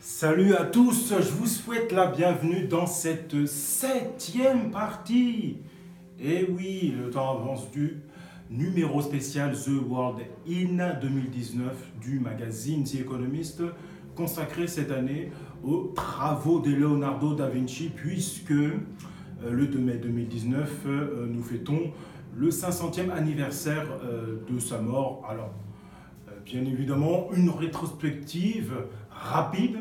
Salut à tous, je vous souhaite la bienvenue dans cette 7e partie. Et oui, le temps avance du numéro spécial The World in 2019 du magazine The Economist, consacré cette année aux travaux de Leonardo da Vinci, puisque le 2 mai 2019, nous fêtons le 500e anniversaire de sa mort. Alors, bien évidemment, une rétrospective rapide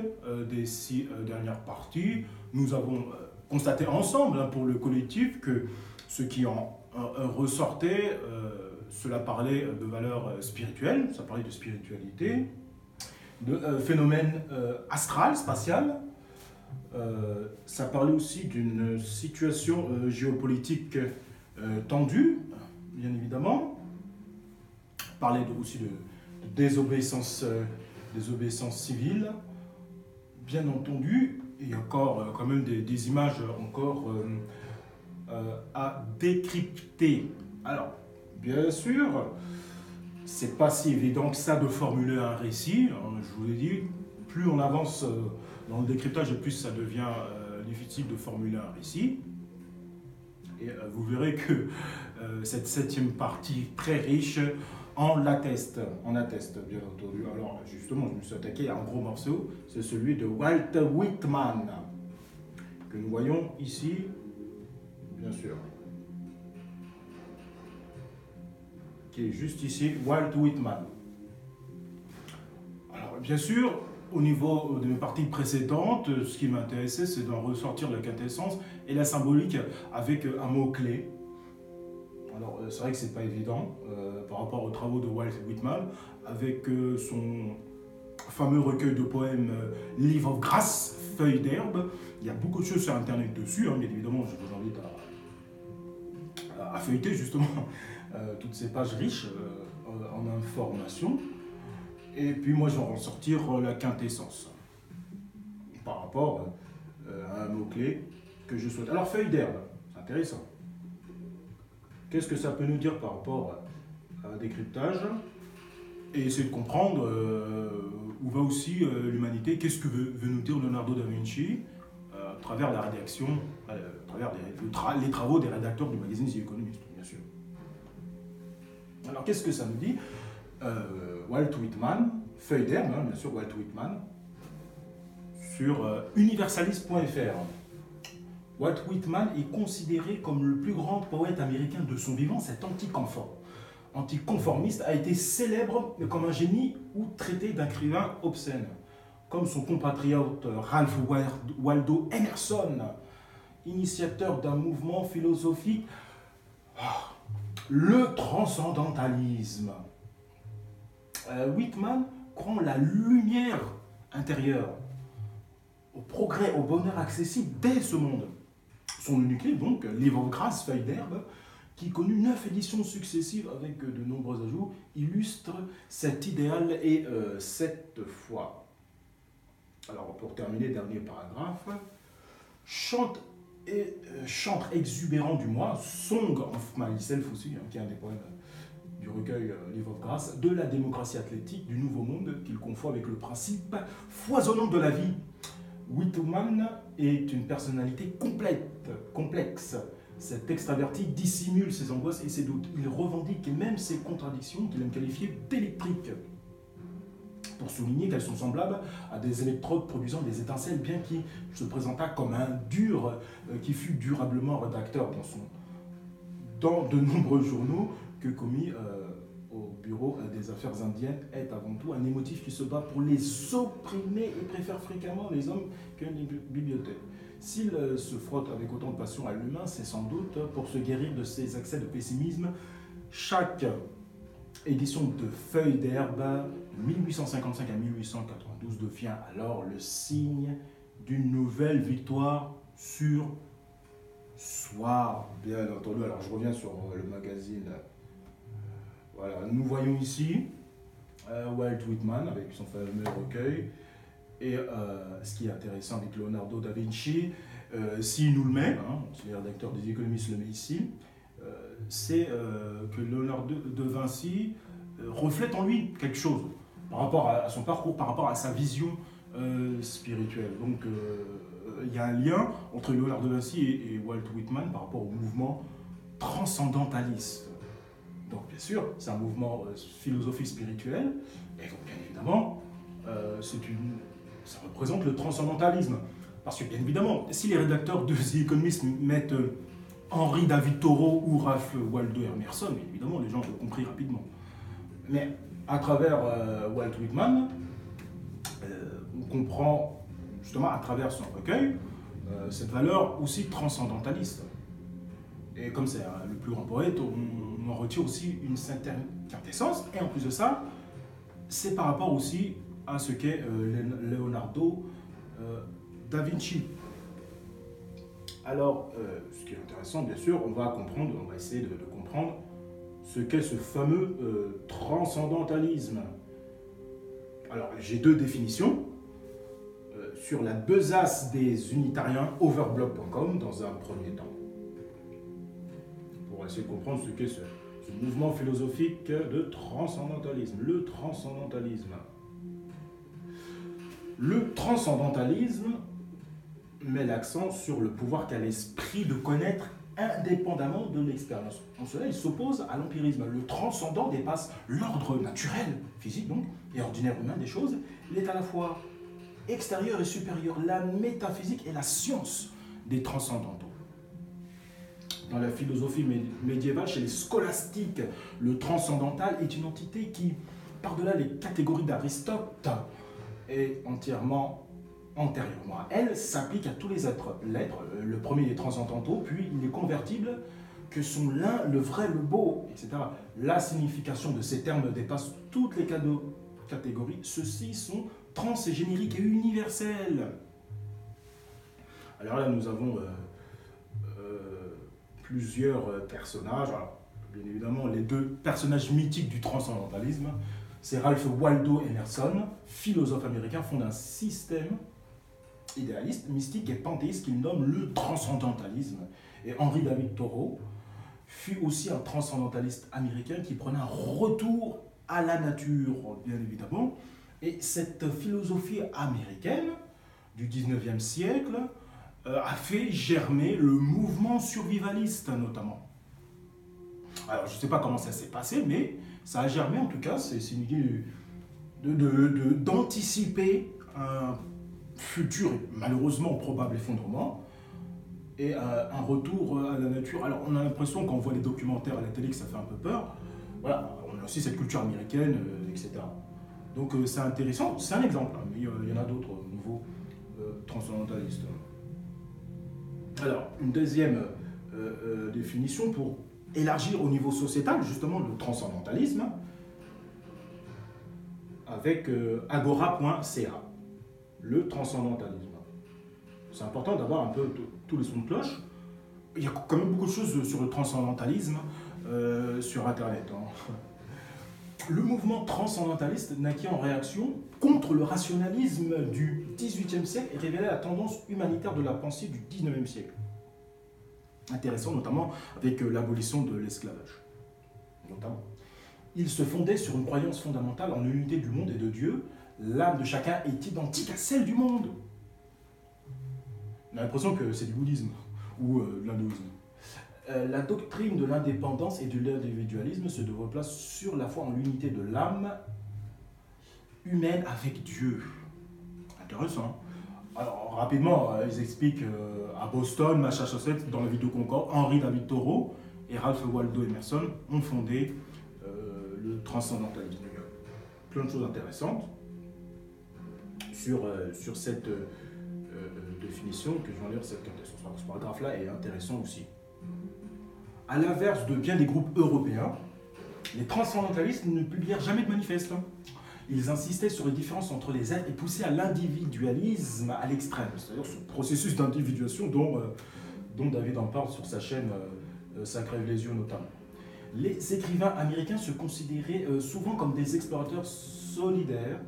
des 6 dernières parties. Nous avons constaté ensemble, pour le collectif, que ce qui en ressortait, cela parlait de valeurs spirituelles, ça parlait de spiritualité, de phénomènes astral, spatial. Ça parlait aussi d'une situation géopolitique tendue, bien évidemment. Parlait aussi de désobéissance civile, bien entendu. Il y a encore quand même des images encore à décrypter. Alors, bien sûr, c'est pas si évident que ça de formuler un récit. Je vous l'ai dit, plus on avance dans le décryptage, et plus ça devient difficile de formuler un récit. Et vous verrez que cette 7e partie très riche en atteste, bien entendu. Alors, justement, je me suis attaqué à un gros morceau, c'est celui de Walt Whitman, que nous voyons ici, bien sûr. Qui est juste ici, Walt Whitman. Alors, bien sûr, au niveau de mes parties précédentes, ce qui m'intéressait, c'est d'en ressortir la quintessence et la symbolique avec un mot-clé. Alors, c'est vrai que c'est pas évident par rapport aux travaux de Walt Whitman, avec son fameux recueil de poèmes Leaf of Grass, Feuilles d'herbe. Il y a beaucoup de choses sur Internet dessus, bien évidemment, je vous invite à feuilleter justement toutes ces pages riches en informations. Et puis moi, je vais en ressortir la quintessence par rapport à un mot-clé que je souhaite. Alors, Feuilles d'herbe, c'est intéressant. Qu'est-ce que ça peut nous dire par rapport à un décryptage et essayer de comprendre où va aussi l'humanité, qu'est-ce que veut nous dire Leonardo da Vinci à travers la rédaction, à travers les travaux des rédacteurs du magazine The Economist, bien sûr. Alors qu'est-ce que ça nous dit Walt Whitman, Feuilles d'herbe, bien sûr, Walt Whitman, sur universalist.fr. Walt Whitman est considéré comme le plus grand poète américain de son vivant. Cet anticonformiste a été célèbre comme un génie ou traité d'écrivain obscène, comme son compatriote Ralph Waldo Emerson, initiateur d'un mouvement philosophique, le transcendantalisme. Whitman croit en la lumière intérieure, au progrès, au bonheur accessible dès ce monde. Son unique livre, donc, Leaf of Grass, Feuilles d'herbe, qui connut 9 éditions successives avec de nombreux ajouts, illustre cet idéal et cette foi. Alors, pour terminer, dernier paragraphe. Chantre exubérant du mois, Song of Myself aussi, qui est un des poèmes du recueil Leaf of Grass, de la démocratie athlétique du Nouveau Monde, qu'il confond avec le principe foisonnant de la vie. Whitman est une personnalité complexe. Cet extraverti dissimule ses angoisses et ses doutes. Il revendique même ses contradictions, qu'il aime qualifier d'électriques, pour souligner qu'elles sont semblables à des électrodes produisant des étincelles, bien qu'il se présenta comme un dur qui fut durablement rédacteur dans de nombreux journaux que commis au bureau des affaires indiennes, est avant tout un émotif qui se bat pour les opprimés et préfère fréquemment les hommes que les bibliothèques. S'il se frotte avec autant de passion à l'humain, c'est sans doute pour se guérir de ses accès de pessimisme. Chaque édition de Feuilles d'herbe, de 1855 à 1892, devient alors le signe d'une nouvelle victoire sur soi, bien entendu. Alors je reviens sur le magazine. Voilà, nous voyons ici Walt Whitman avec son fameux recueil. Et ce qui est intéressant avec Leonardo da Vinci, s'il nous le met, si le rédacteur des économistes le met ici, c'est que Leonardo da Vinci reflète en lui quelque chose par rapport à son parcours, par rapport à sa vision spirituel. Donc, il y a un lien entre Léonard de Vinci et Walt Whitman par rapport au mouvement transcendentaliste. Donc, bien sûr, c'est un mouvement philosophique spirituel, et donc, bien évidemment, ça représente le transcendantalisme. Parce que, bien évidemment, si les rédacteurs de The Economist mettent Henry David Thoreau ou Ralph Waldo Emerson, bien évidemment, les gens ont compris rapidement. Mais à travers Walt Whitman, on comprend, justement, à travers son recueil, cette valeur aussi transcendentaliste. Et comme c'est le plus grand poète, on en retire aussi une certaine quintessence. Et en plus de ça, c'est par rapport aussi à ce qu'est Leonardo da Vinci. Alors, ce qui est intéressant, bien sûr, on va essayer de comprendre ce qu'est ce fameux transcendantalisme. Alors, j'ai deux définitions. Sur la besace des unitariens, overblog.com, dans un premier temps. Pour essayer de comprendre ce qu'est ce mouvement philosophique de transcendantalisme. Le transcendantalisme. Le transcendantalisme met l'accent sur le pouvoir qu'a l'esprit de connaître indépendamment de l'expérience. En cela, il s'oppose à l'empirisme. Le transcendant dépasse l'ordre naturel, physique donc, et ordinaire humain des choses. Il est à la fois extérieur et supérieur, la métaphysique et la science des transcendantaux. Dans la philosophie médiévale, chez les scolastiques, le transcendantal est une entité qui, par-delà les catégories d'Aristote, est entièrement antérieurement à elle, s'applique à tous les êtres. L'être, le premier des transcendantaux, puis les convertibles, que sont l'un, le vrai, le beau, etc. La signification de ces termes dépasse toutes les catégories. Ceux-ci sont trans et génériques et universels. Alors là, nous avons plusieurs personnages. Alors, bien évidemment, les deux personnages mythiques du transcendantalisme, c'est Ralph Waldo Emerson, philosophe américain, fonde un système idéaliste, mystique et panthéiste qu'il nomme le transcendantalisme. Et Henry David Thoreau fut aussi un transcendantaliste américain qui prenait un retour à la nature, bien évidemment. Et cette philosophie américaine du 19e siècle a fait germer le mouvement survivaliste, notamment. Alors, je ne sais pas comment ça s'est passé, mais ça a germé, en tout cas, c'est une idée d'anticiper un futur, malheureusement probable effondrement, et un retour à la nature. Alors, on a l'impression, quand on voit les documentaires à la télé, que ça fait un peu peur. Voilà, on a aussi cette culture américaine, etc. Donc, c'est intéressant, c'est un exemple, hein, mais il y en a d'autres nouveaux transcendantalistes. Alors, une deuxième définition pour élargir au niveau sociétal, justement, le transcendantalisme, avec agora.ca, le transcendantalisme. C'est important d'avoir un peu tous les sons de cloche. Il y a quand même beaucoup de choses sur le transcendantalisme sur Internet. Hein. Le mouvement transcendantaliste naquit en réaction contre le rationalisme du XVIIIe siècle et révélait la tendance humanitaire de la pensée du XIXe siècle. Intéressant notamment avec l'abolition de l'esclavage. Notamment. Il se fondait sur une croyance fondamentale en l'unité du monde et de Dieu. L'âme de chacun est identique à celle du monde. On a l'impression que c'est du bouddhisme ou de l'hindouisme. La doctrine de l'indépendance et de l'individualisme se développe sur la foi en l'unité de l'âme humaine avec Dieu. Intéressant. Alors, rapidement, ils expliquent à Boston, Massachusetts, dans la ville de Concorde, Henry David Thoreau et Ralph Waldo Emerson ont fondé le transcendantalisme. Il y a plein de choses intéressantes sur cette définition que je viens de lire, cette quintessence. Ce paragraphe-là est intéressant aussi. À l'inverse de bien des groupes européens, les transcendantalistes ne publièrent jamais de manifeste. Ils insistaient sur les différences entre les êtres et poussaient à l'individualisme à l'extrême, c'est-à-dire ce processus d'individuation dont David en parle sur sa chaîne Ça crève les yeux notamment. Les écrivains américains se considéraient souvent comme des explorateurs solitaires,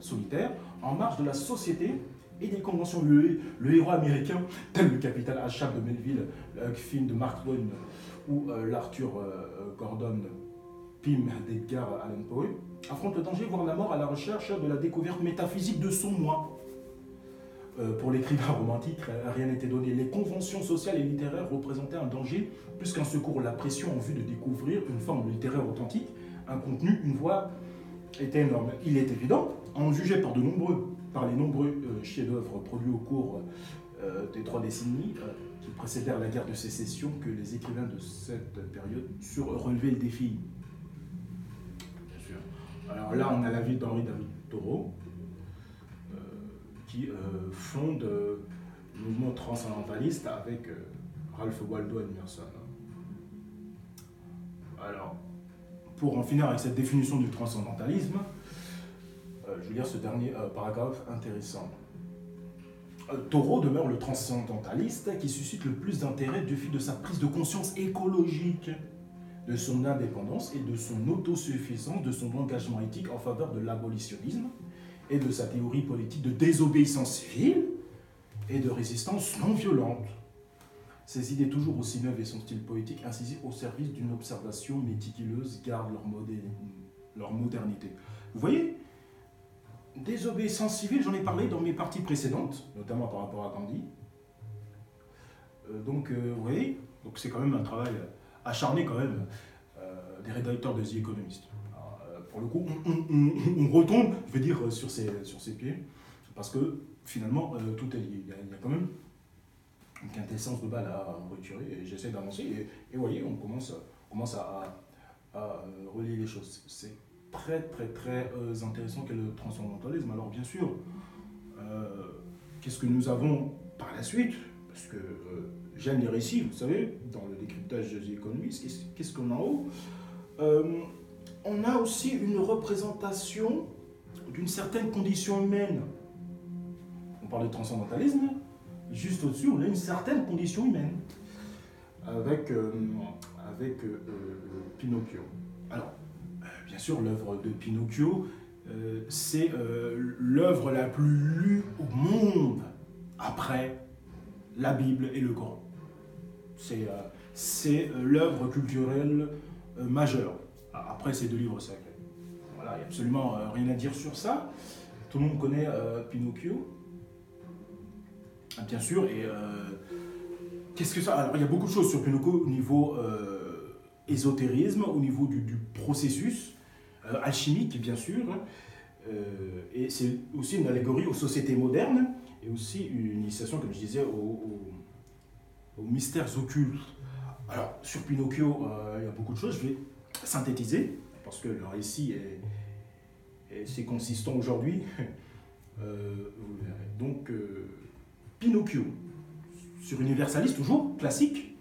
en marge de la société et des conventions. Le héros américain, tel le capitaine Achab de Melville, le Huck Finn de Mark Twain ou l'Arthur Gordon Pym d'Edgar Allan Poe, affronte le danger, voire la mort, à la recherche de la découverte métaphysique de son moi. Pour l'écrivain romantique, rien n'était donné. Les conventions sociales et littéraires représentaient un danger plus qu'un secours. La pression en vue de découvrir une forme littéraire authentique, un contenu, une voix était énorme. Il est évident, en jugeait par les nombreux chefs-d'œuvre produits au cours des 3 décennies qui précédèrent la guerre de sécession, que les écrivains de cette période surent relever le défi. Bien sûr. Alors là, on a la vie d'Henri David Thoreau, qui fonde le mouvement transcendentaliste avec Ralph Waldo Emerson. Alors, pour en finir avec cette définition du transcendantalisme, je vais lire ce dernier paragraphe intéressant. Thoreau demeure le transcendentaliste qui suscite le plus d'intérêt du fait de sa prise de conscience écologique, de son indépendance et de son autosuffisance, de son engagement éthique en faveur de l'abolitionnisme et de sa théorie politique de désobéissance civile et de résistance non violente. Ses idées toujours aussi neuves et son style poétique incisif au service d'une observation méticuleuse gardent leur modernité. Vous voyez, désobéissance civile, j'en ai parlé dans mes parties précédentes, notamment par rapport à Gandhi. Vous voyez, donc c'est quand même un travail acharné quand même des rédacteurs de The Economist. Alors, pour le coup, on retombe, je vais dire, sur ses pieds, parce que finalement, tout est lié. Il y a quand même une quintessence de balle à retirer, et j'essaie d'avancer, et vous voyez, on commence à relier les choses. C'est très très très intéressant qu'est le transcendantalisme. Alors bien sûr, qu'est-ce que nous avons par la suite? Parce que j'aime les récits, vous savez, dans le décryptage de The Economist, qu'est-ce qu'on a en haut? On a aussi une représentation d'une certaine condition humaine. On parle de transcendantalisme, juste au-dessus, on a une certaine condition humaine, avec Pinocchio. Alors, bien sûr, l'œuvre de Pinocchio, c'est l'œuvre la plus lue au monde après la Bible et le Coran. C'est l'œuvre culturelle majeure, après ces 2 livres sacrés. Voilà, il n'y a absolument rien à dire sur ça. Tout le monde connaît Pinocchio, bien sûr, et qu'est-ce que ça? Alors, il y a beaucoup de choses sur Pinocchio au niveau ésotérisme, au niveau du processus alchimique, bien sûr, et c'est aussi une allégorie aux sociétés modernes, et aussi une initiation, comme je disais, aux mystères occultes. Alors, sur Pinocchio, il y a beaucoup de choses, je vais synthétiser, parce que le récit est assez consistant aujourd'hui, vous le verrez. Donc, Pinocchio, sur Universaliste, toujours, classique,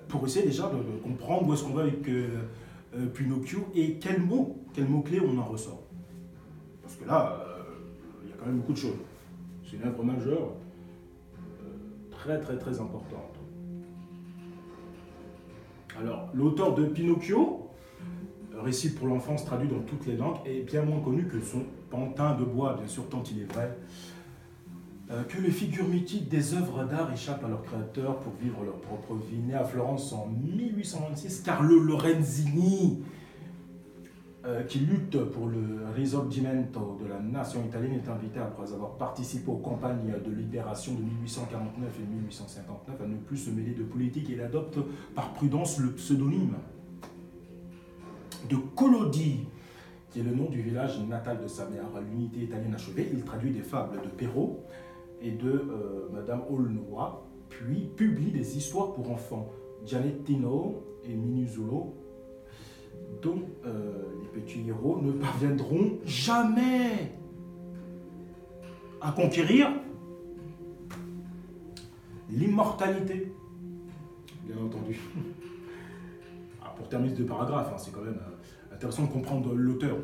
pour essayer déjà de comprendre où est-ce qu'on va avec Pinocchio et quels mots-clés on en ressort. Parce que là, il y a quand même beaucoup de choses. C'est une œuvre majeure, très très très importante. Alors, l'auteur de Pinocchio, récit pour l'enfance traduit dans toutes les langues, est bien moins connu que son pantin de bois, bien sûr, tant il est vrai que les figures mythiques des œuvres d'art échappent à leurs créateurs pour vivre leur propre vie. Né à Florence en 1826, Carlo Lorenzini, qui lutte pour le risorgimento de la nation italienne, est invité, après avoir participé aux campagnes de libération de 1849 et 1859, à ne plus se mêler de politique, et il adopte par prudence le pseudonyme de Collodi, qui est le nom du village natal de sa mère. À l'unité italienne achevée, il traduit des fables de Perrault et de Madame Aulnois, puis publie des histoires pour enfants, Giannettino et Minuzolo, dont les petits héros ne parviendront jamais à conquérir l'immortalité, bien entendu. Alors, pour terminer ce paragraphe, c'est quand même intéressant de comprendre l'auteur,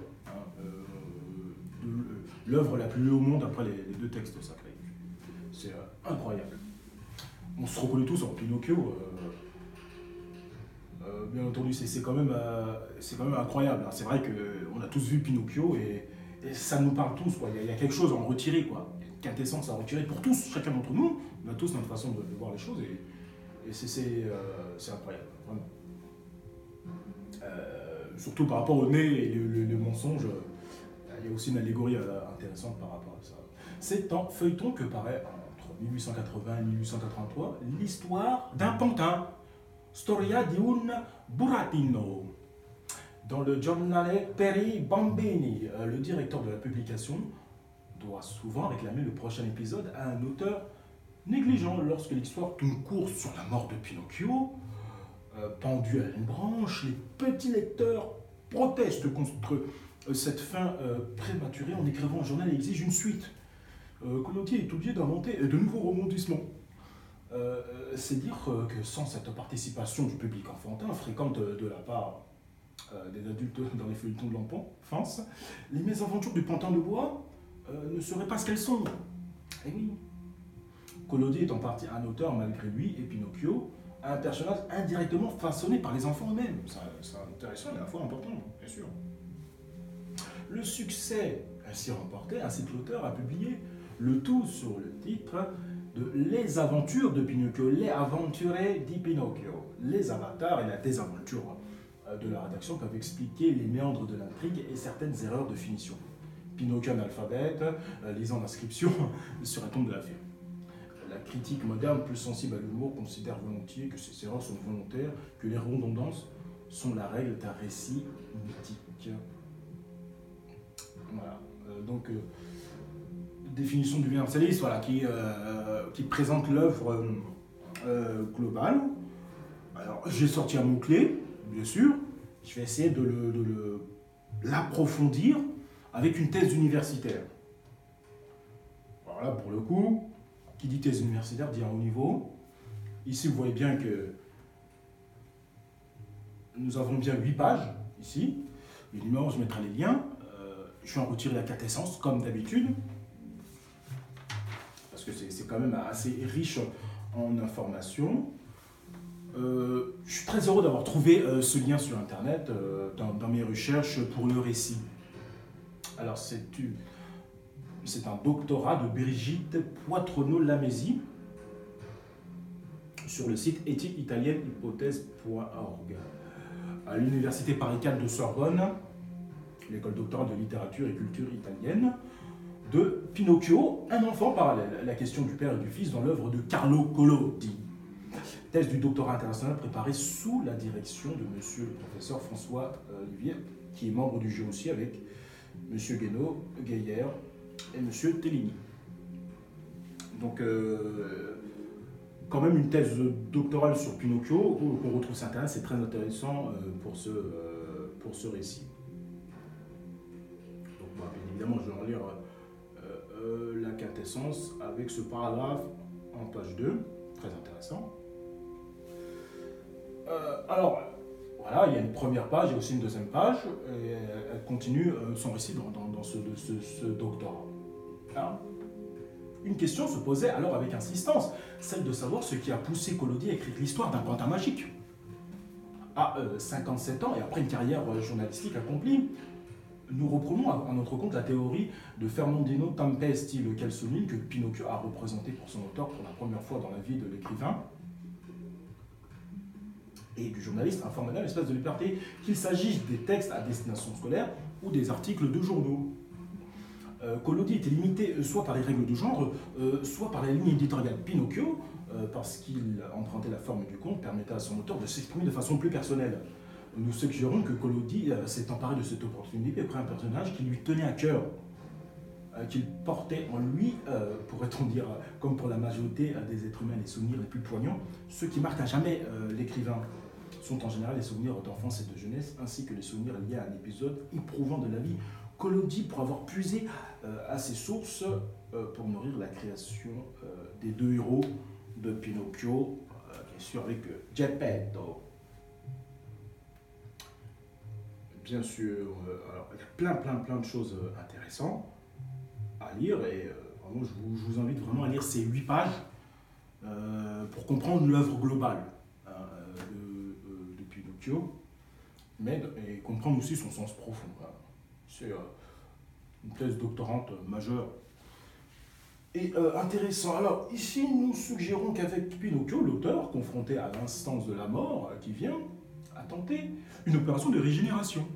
de l'œuvre la plus lue au monde après les 2 textes sacrés. C'est incroyable. On se reconnaît tous en Pinocchio. Bien entendu, c'est quand même incroyable. C'est vrai qu'on a tous vu Pinocchio et ça nous parle tous, quoi. Il y a quelque chose à en retirer, quoi. Il y a une quintessence à en retirer pour tous, chacun d'entre nous. On a tous notre façon de voir les choses et c'est incroyable, vraiment. Surtout par rapport au nez et le mensonge, il y a aussi une allégorie intéressante par rapport à ça. C'est un feuilleton que paraît entre 1880 et 1883 l'histoire d'un pantin, Storia di un burattino. Dans le giornale Peri Bambini, le directeur de la publication doit souvent réclamer le prochain épisode à un auteur négligent lorsque l'histoire tourne court sur la mort de Pinocchio. Pendu à une branche, les petits lecteurs protestent contre cette fin prématurée en écrivant un journal et exigent une suite. Collodi est obligé d'inventer de nouveaux rebondissements. C'est dire que sans cette participation du public enfantin, fréquente de la part des adultes dans les feuilletons de l'enfance, les mésaventures du pantin de bois ne seraient pas ce qu'elles sont. Et oui. Collodi est en partie un auteur malgré lui, et Pinocchio, un personnage indirectement façonné par les enfants eux-mêmes. C'est intéressant et à la fois important, bien sûr. Le succès ainsi remporté incite l'auteur à publier le tout sur le titre de Les aventures de Pinocchio, Les aventures di Pinocchio. Les avatars et la désaventure de la rédaction peuvent expliquer les méandres de l'intrigue et certaines erreurs de finition. Pinocchio analphabète, lisant l'inscription sur un tombe de la ferme. La critique moderne, plus sensible à l'humour, considère volontiers que ces erreurs sont volontaires, que les redondances sont la règle d'un récit mythique. Voilà. Donc, définition du universalisme, voilà, qui présente l'œuvre globale. Alors, j'ai sorti un mot-clé, bien sûr. Je vais essayer de l'approfondir avec une thèse universitaire. Voilà, pour le coup. Qui dit thèse universitaire dit un haut niveau. Ici, vous voyez bien que nous avons bien 8 pages, ici. Évidemment, je mettrai les liens. Je vais en retirer la quintessence, comme d'habitude. Parce que c'est quand même assez riche en informations. Je suis très heureux d'avoir trouvé ce lien sur Internet dans mes recherches pour le récit. Alors, c'est un doctorat de Brigitte Poitronneau-Lamesi sur le site éthique-italienne-hypothèse.org. À l'université Paris 4 de Sorbonne, l'école doctorale de littérature et culture italienne, de Pinocchio, un enfant parallèle. La question du père et du fils dans l'œuvre de Carlo Collodi. Thèse du doctorat international préparée sous la direction de monsieur le professeur François Olivier, qui est membre du jury aussi avec monsieur Guénaud, Gaillère, et M. Tellini. Donc, quand même une thèse doctorale sur Pinocchio qu'on retrouve sur Internet, c'est très intéressant pour ce récit. Donc, bien évidemment, je vais en lire la quintessence avec ce paragraphe en page 2, très intéressant. Alors, voilà, il y a une première page et aussi une deuxième page, et elle continue son récit dans ce doctorat. Alors, une question se posait alors avec insistance, celle de savoir ce qui a poussé Collodi à écrire l'histoire d'un pantin magique. À 57 ans et après une carrière journalistique accomplie, nous reprenons à notre compte la théorie de Fernandino Tempesti, lequel souligne que Pinocchio a représenté pour son auteur pour la première fois dans la vie de l'écrivain et du journaliste un formidable espace de liberté, qu'il s'agisse des textes à destination scolaire ou des articles de journaux. Collodi était limité soit par les règles de genre, soit par la ligne éditoriale. Pinocchio, parce qu'il empruntait la forme du conte, permettait à son auteur de s'exprimer de façon plus personnelle. Nous suggérons que Collodi s'est emparé de cette opportunité et créé un personnage qui lui tenait à cœur, qu'il portait en lui, pourrait-on dire, comme pour la majorité des êtres humains, les souvenirs les plus poignants. Ceux qui marquent à jamais l'écrivain sont en général les souvenirs d'enfance et de jeunesse, ainsi que les souvenirs liés à un épisode éprouvant de la vie. Collodi, pour avoir puisé à ses sources pour nourrir la création des deux héros de Pinocchio, bien sûr avec Geppetto. Bien sûr, alors, il y a plein de choses intéressantes à lire et vraiment, je vous invite vraiment à lire ces 8 pages pour comprendre l'œuvre globale de Pinocchio, mais et comprendre aussi son sens profond. C'est une thèse doctorante majeure et intéressant. Alors ici, nous suggérons qu'avec Pinocchio, l'auteur, confronté à l'instance de la mort qui vient, a tenté une opération de régénération,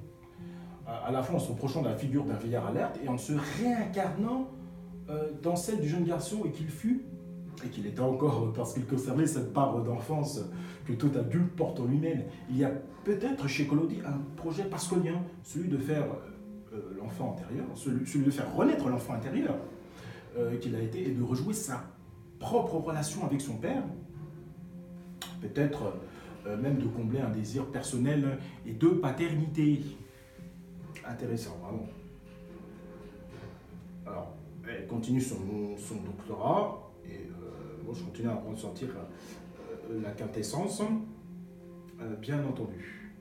à la fois en se reprochant de la figure d'un vieillard alerte et en se réincarnant dans celle du jeune garçon et qu'il fut, et qu'il était encore, parce qu'il conservait cette part d'enfance que tout adulte porte en lui-même, il y a peut-être chez Collodi un projet pascalien, celui de faire l'enfant intérieur, celui de faire renaître l'enfant intérieur qu'il a été, et de rejouer sa propre relation avec son père, peut-être même de combler un désir personnel et de paternité. Intéressant, vraiment. Alors, elle continue son doctorat, et moi je continue à ressentir la quintessence, bien entendu.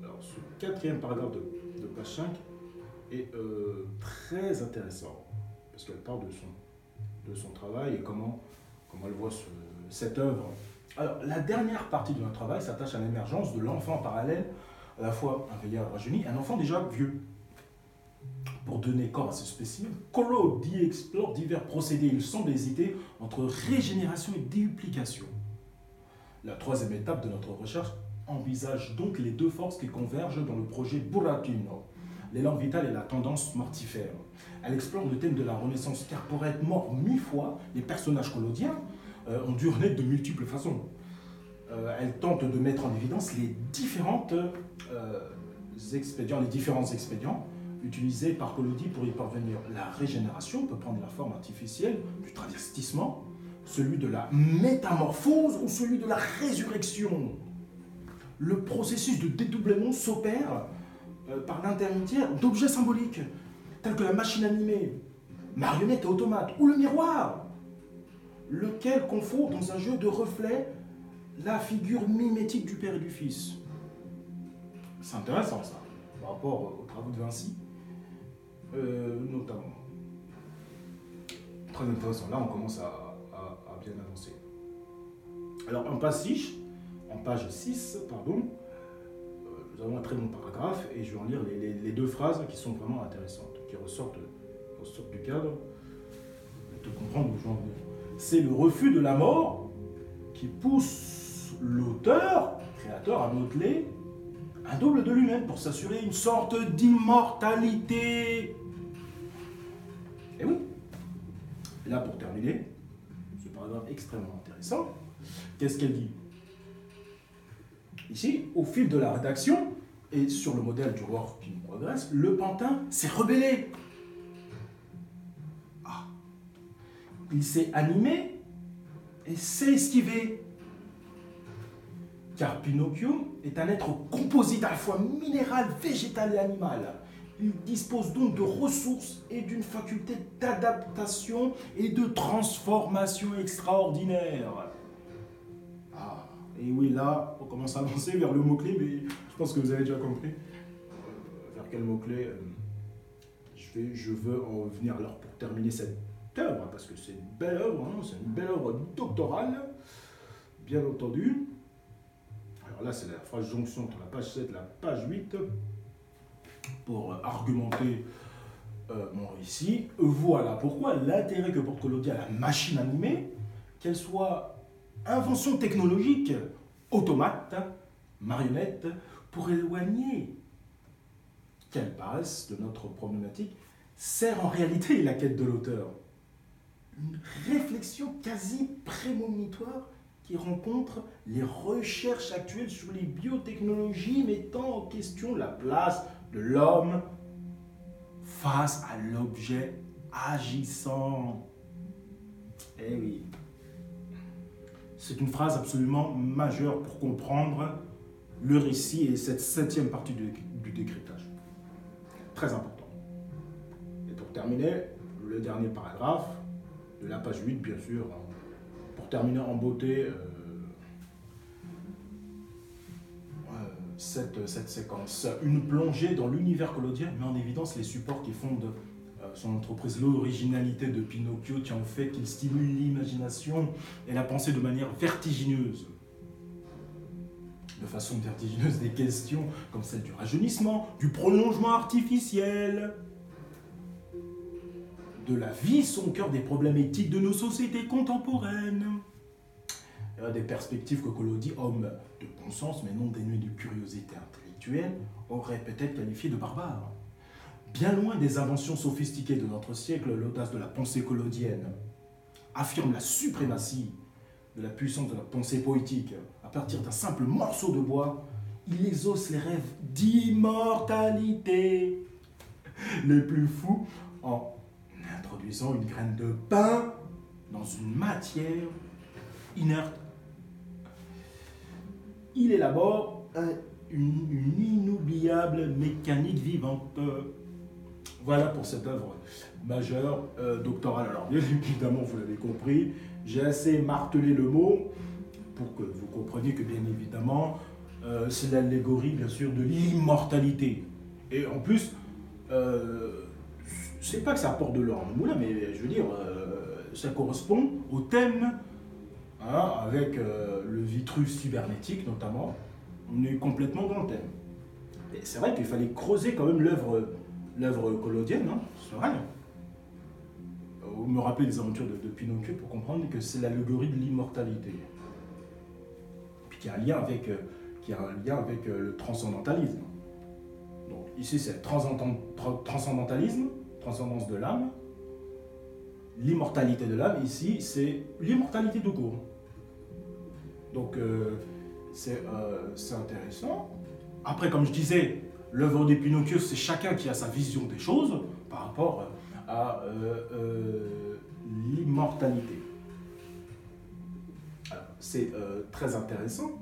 Alors, ce quatrième paragraphe de page 5 est très intéressant, parce qu'elle parle de son travail et comment elle voit cette œuvre. Alors, la dernière partie de notre travail s'attache à l'émergence de l'enfant parallèle, à la fois un vieillard rajeuni et un enfant déjà vieux. Pour donner corps à ce spécimen, Collodi explore divers procédés. Il semble hésiter entre régénération et duplication. La troisième étape de notre recherche envisage donc les deux forces qui convergent dans le projet Burattino, l'élan vital et la tendance mortifère. Elle explore le thème de la renaissance corporelle mort mi-fois. Les personnages collodiens ont dû renaître de multiples façons. Elle tente de mettre en évidence les différents expédients utilisés par Collodi pour y parvenir. La régénération peut prendre la forme artificielle du travestissement, celui de la métamorphose ou celui de la résurrection. Le processus de dédoublement s'opère par l'intermédiaire d'objets symboliques, tels que la machine animée, marionnette et automate, ou le miroir, lequel confond dans un jeu de reflets la figure mimétique du Père et du Fils. C'est intéressant ça, par rapport aux travaux de Vinci, notamment. Très intéressant, là on commence à bien avancer. Alors en page 6, nous avons un très bon paragraphe et je vais en lire les deux phrases qui sont vraiment intéressantes, qui ressortent du cadre de comprendre où j'en venir. C'est le refus de la mort qui pousse l'auteur, créateur, à modeler un double de lui-même pour s'assurer une sorte d'immortalité. Et oui. Et là, pour terminer, ce paragraphe extrêmement intéressant, qu'est-ce qu'elle dit? Ici, au fil de la rédaction, et sur le modèle du work in progress, le pantin s'est rebellé. Il s'est animé et s'est esquivé. Car Pinocchio est un être composite à la fois minéral, végétal et animal. Il dispose donc de ressources et d'une faculté d'adaptation et de transformation extraordinaire. Et oui, là, on commence à avancer vers le mot-clé, mais je pense que vous avez déjà compris. Vers quel mot-clé je veux en venir alors pour terminer cette œuvre, parce que c'est une belle œuvre, hein, c'est une belle œuvre doctorale, bien entendu. Alors là, c'est la phrase jonction entre la page 7 et la page 8 pour argumenter mon récit. Voilà pourquoi l'intérêt que porte Collodi à la machine animée, qu'elle soit invention technologique, automate, marionnette, pour éloigner qu'elle paraisse de notre problématique, sert en réalité la quête de l'auteur. Une réflexion quasi prémonitoire qui rencontre les recherches actuelles sur les biotechnologies mettant en question la place de l'homme face à l'objet agissant. Eh oui. C'est une phrase absolument majeure pour comprendre le récit et cette 7e partie du décryptage. Très important. Et pour terminer, le dernier paragraphe de la page 8, bien sûr, pour terminer en beauté cette séquence. Une plongée dans l'univers collodien met en évidence les supports qui fondent son entreprise, l'originalité de Pinocchio tient au fait qu'il stimule l'imagination et la pensée de manière vertigineuse. De façon vertigineuse, des questions comme celle du rajeunissement, du prolongement artificiel, de la vie sont au cœur des problèmes éthiques de nos sociétés contemporaines. Des perspectives que Collodi, homme de bon sens mais non dénué de curiosité intellectuelle, aurait peut-être qualifiées de barbares. Bien loin des inventions sophistiquées de notre siècle, l'audace de la pensée collodienne affirme la suprématie de la puissance de la pensée poétique. À partir d'un simple morceau de bois, il exauce les rêves d'immortalité les plus fous en introduisant une graine de pain dans une matière inerte. Il élabore une inoubliable mécanique vivante. Voilà pour cette œuvre majeure doctorale. Alors bien évidemment, vous l'avez compris, j'ai assez martelé le mot pour que vous compreniez que bien évidemment, c'est l'allégorie bien sûr de l'immortalité. Et en plus, c'est pas que ça apporte de l'or en moulin, mais je veux dire, ça correspond au thème, hein, avec le Vitrus cybernétique notamment. On est complètement dans le thème. Et c'est vrai qu'il fallait creuser quand même l'œuvre collodienne, hein, c'est vrai. Vous me rappelez les aventures de Pinocchio pour comprendre que c'est l'allégorie de l'immortalité. Puis qu'il y a un lien avec, le transcendantalisme. Donc ici c'est transcendantalisme, transcendance de l'âme. L'immortalité de l'âme, ici c'est l'immortalité de court. Donc c'est intéressant. Après, comme je disais, l'œuvre de Pinocchio, c'est chacun qui a sa vision des choses par rapport à l'immortalité. C'est très intéressant.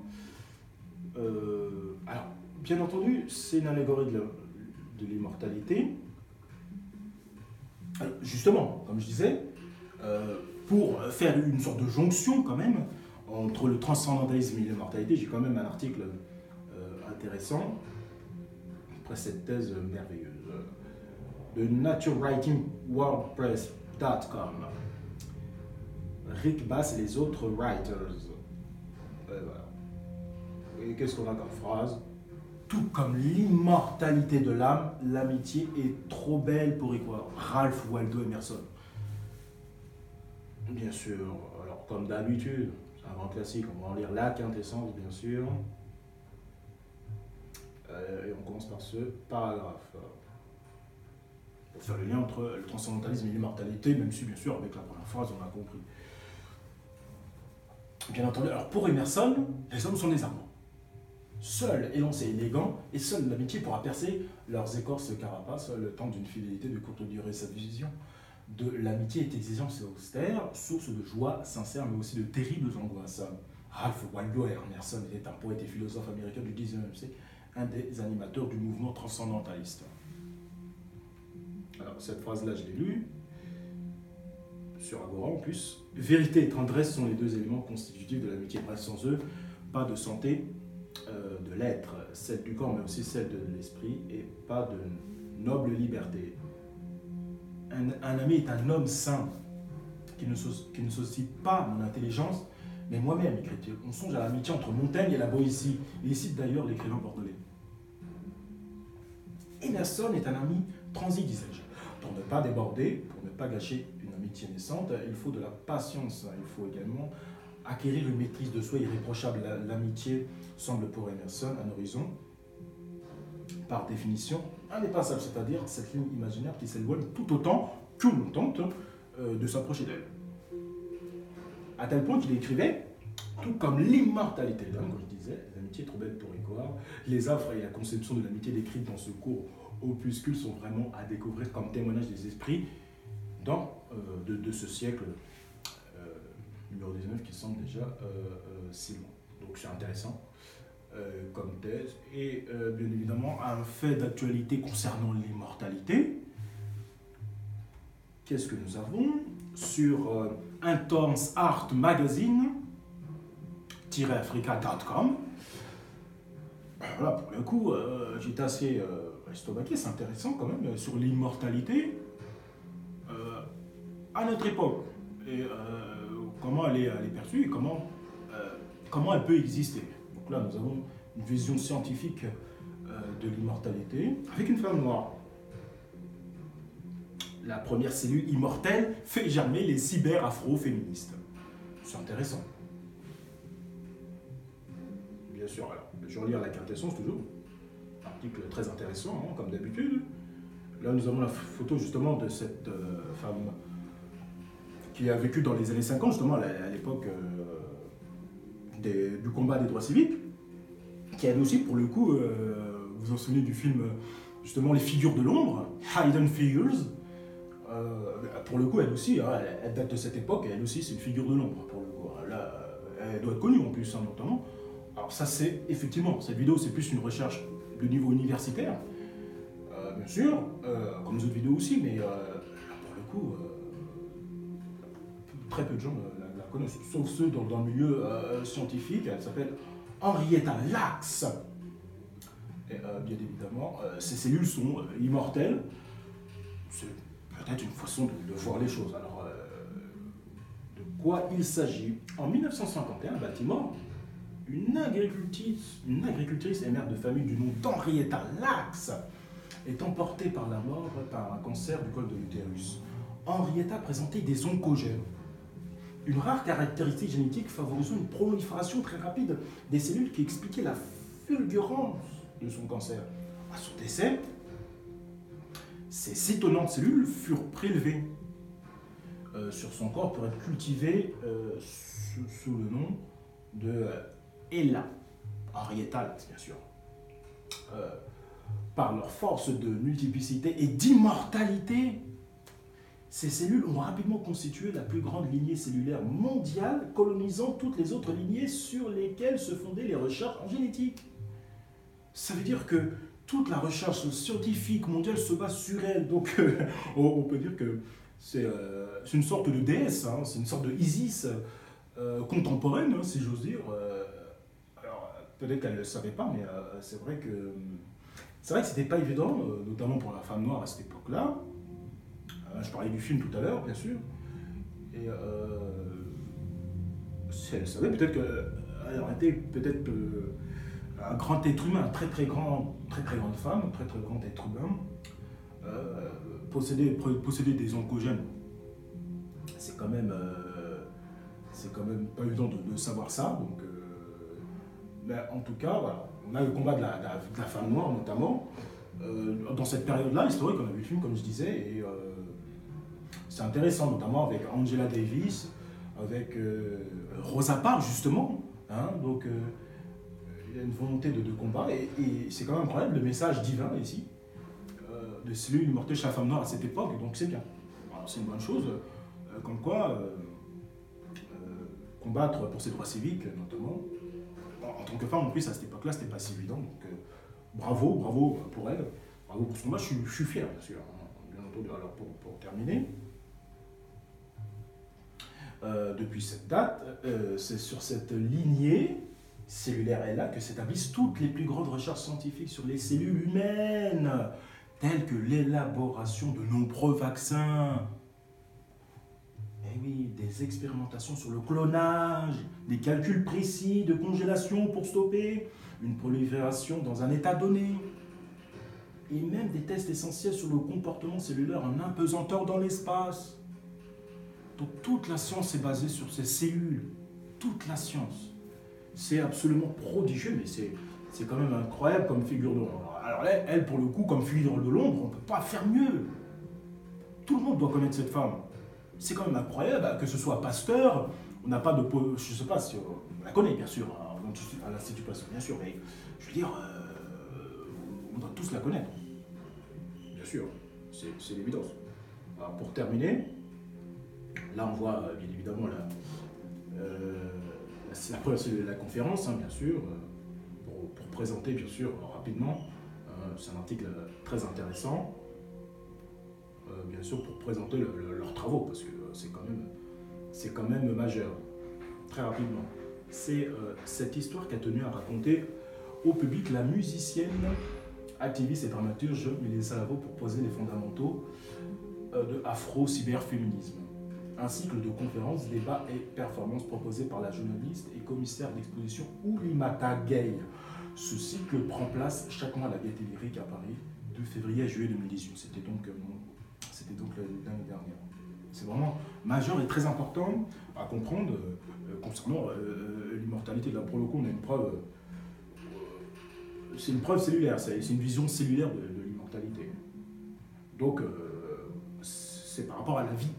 Alors, bien entendu, c'est une allégorie de l'immortalité. Justement, comme je disais, pour faire une sorte de jonction quand même entre le transcendantalisme et l'immortalité, j'ai quand même un article intéressant après cette thèse merveilleuse de naturewritingwordpress.com. Rick Bass et les autres writers. Voilà. Et qu'est-ce qu'on a comme phrase? Tout comme l'immortalité de l'âme, l'amitié est trop belle pour y croire. Ralph Waldo Emerson. Bien sûr, alors comme d'habitude, c'est un grand classique, on va en lire la quintessence, bien sûr. Et on commence par ce paragraphe. Pour faire le lien entre le transcendantalisme et l'immortalité, même si, bien sûr, avec la première phrase, on a compris. Bien entendu, alors pour Emerson, les hommes sont des amants. Seul élancé élégant, et seule l'amitié pourra percer leurs écorces carapaces le temps d'une fidélité de courte durée. Cette vision de l'amitié est exigeante et austère, source de joie sincère, mais aussi de terribles angoisses. Ralph Waldo Emerson était un poète et philosophe américain du 19e siècle, un des animateurs du mouvement transcendentaliste. Alors, cette phrase-là, je l'ai lue, sur Agora en plus. Vérité et tendresse sont les deux éléments constitutifs de l'amitié. Bref, sans eux, pas de santé de l'être, celle du corps, mais aussi celle de l'esprit, et pas de noble liberté. Un ami est un homme saint, qui ne suscite pas mon intelligence, mais moi-même, écrit-il. On songe à l'amitié entre Montaigne et la Boétie. Il cite d'ailleurs l'écrivain bordelais. Emerson est un ami transi, disais-je. Pour ne pas déborder, pour ne pas gâcher une amitié naissante, il faut de la patience. Il faut également acquérir une maîtrise de soi irréprochable. L'amitié semble pour Emerson un horizon, par définition, indépassable, c'est-à-dire cette ligne imaginaire qui s'éloigne tout autant que l'on tente de s'approcher d'elle. À tel point qu'il écrivait, tout comme l'immortalité de l'homme, comme je disais, l'amitié est trop belle pour y croire, les affres et la conception de l'amitié décrite dans ce court opuscule sont vraiment à découvrir comme témoignage des esprits de ce siècle numéro 19 qui semble déjà si loin. Donc c'est intéressant comme thèse. Et bien évidemment, un fait d'actualité concernant l'immortalité. Qu'est-ce que nous avons sur Intense Art Magazine-africa.com. Voilà, pour le coup, j'étais assez estomaqué, c'est intéressant quand même, sur l'immortalité à notre époque. Et comment elle est perçue et comment elle peut exister. Donc là, nous avons une vision scientifique de l'immortalité avec une femme noire. La première cellule immortelle fait germer les cyber-afro-féministes. C'est intéressant. Bien sûr, alors, je relis la quintessence toujours. Article très intéressant, hein, comme d'habitude. Là, nous avons la photo justement de cette femme qui a vécu dans les années 50, justement à l'époque du combat des droits civiques, qui elle aussi, pour le coup, vous vous souvenez du film, justement, Les figures de l'ombre, Hidden Figures. Pour le coup, elle aussi, hein, elle date de cette époque, et elle aussi, c'est une figure de l'ombre, pour le coup. Là, elle doit être connue en plus, hein, notamment. Alors ça, c'est effectivement, cette vidéo, c'est plus une recherche de niveau universitaire, bien sûr, comme les autres vidéos aussi, mais pour le coup, très peu de gens la connaissent, sauf ceux dans le milieu scientifique. Elle s'appelle Henrietta Lacks. Et, bien évidemment, ces cellules sont immortelles. C'est peut-être une façon de voir les choses. Alors, de quoi il s'agit? En 1951, Baltimore, une agricultrice et mère de famille du nom d'Henrietta Lacks est emportée par la mort par un cancer du col de l'utérus. Henrietta présentait des oncogènes, une rare caractéristique génétique favorisant une prolifération très rapide des cellules qui expliquait la fulgurance de son cancer. À son décès, ces étonnantes cellules furent prélevées sur son corps pour être cultivées sous le nom de Ella, Henrietta Lacks, bien sûr. Par leur force de multiplicité et d'immortalité, ces cellules ont rapidement constitué la plus grande lignée cellulaire mondiale, colonisant toutes les autres lignées sur lesquelles se fondaient les recherches en génétique. Ça veut dire que toute la recherche scientifique mondiale se base sur elle. Donc, on peut dire que c'est une sorte de déesse, hein, c'est une sorte de Isis contemporaine, hein, si j'ose dire. Alors, peut-être qu'elle ne le savait pas, mais c'est vrai que c'était pas évident, notamment pour la femme noire à cette époque-là. Je parlais du film tout à l'heure, bien sûr. Et si elle savait, peut-être qu'elle aurait été peut-être un grand être humain, très très grande femme, un très très grand être humain. Posséder des oncogènes, c'est quand même pas évident de savoir ça. Donc, mais en tout cas, voilà. On a le combat de la femme noire notamment. Dans cette période-là, historique, on a vu le film, comme je disais, et c'est intéressant, notamment avec Angela Davis, avec Rosa Parks, justement. Hein, donc, il y a une volonté de combat, et c'est quand même incroyable, le message divin ici, de cellules immortelles chez la femme noire à cette époque, donc c'est bien. C'est une bonne chose, comme quoi, combattre pour ses droits civiques, notamment. En tant que femme, en plus, à cette époque-là, c'était pas si évident, donc bravo pour elle, bravo pour ce combat, je suis fier, bien sûr, bien entendu. Alors, pour terminer, depuis cette date, c'est sur cette lignée cellulaire là que s'établissent toutes les plus grandes recherches scientifiques sur les cellules humaines, telles que l'élaboration de nombreux vaccins, et oui, des expérimentations sur le clonage, des calculs précis de congélation pour stopper une prolifération dans un état donné, et même des tests essentiels sur le comportement cellulaire en apesanteur dans l'espace. Donc toute la science est basée sur ces cellules, toute la science. C'est absolument prodigieux, mais c'est quand même incroyable comme figure de l'ombre. Alors elle, pour le coup, comme figure de l'ombre, on ne peut pas faire mieux. Tout le monde doit connaître cette femme. C'est quand même incroyable, que ce soit Pasteur, on n'a pas de... Je ne sais pas si on la connaît, bien sûr, à l'Institut Pasteur, bien sûr, mais je veux dire, on doit tous la connaître. Bien sûr, c'est l'évidence. Alors, pour terminer, là on voit bien évidemment la conférence, hein, bien sûr, pour présenter, bien sûr, rapidement. C'est un article très intéressant, bien sûr, pour présenter leurs travaux, parce que c'est quand même majeur. Très rapidement. C'est cette histoire qu'a tenu à raconter au public la musicienne, activiste et dramaturge Mélissa Lavo pour poser les fondamentaux de afro-cyberféminisme. Un cycle de conférences, débats et performances proposés par la journaliste et commissaire d'exposition Oulimata Gay. Ce cycle prend place chaque mois à la Gaîté Lyrique à Paris, de février à juillet 2018. C'était donc l'année dernière. C'est vraiment majeur et très important à comprendre concernant l'immortalité. Là, pour le coup, on a une preuve. C'est une preuve cellulaire, c'est une vision cellulaire de l'immortalité. Donc, c'est par rapport à la vie.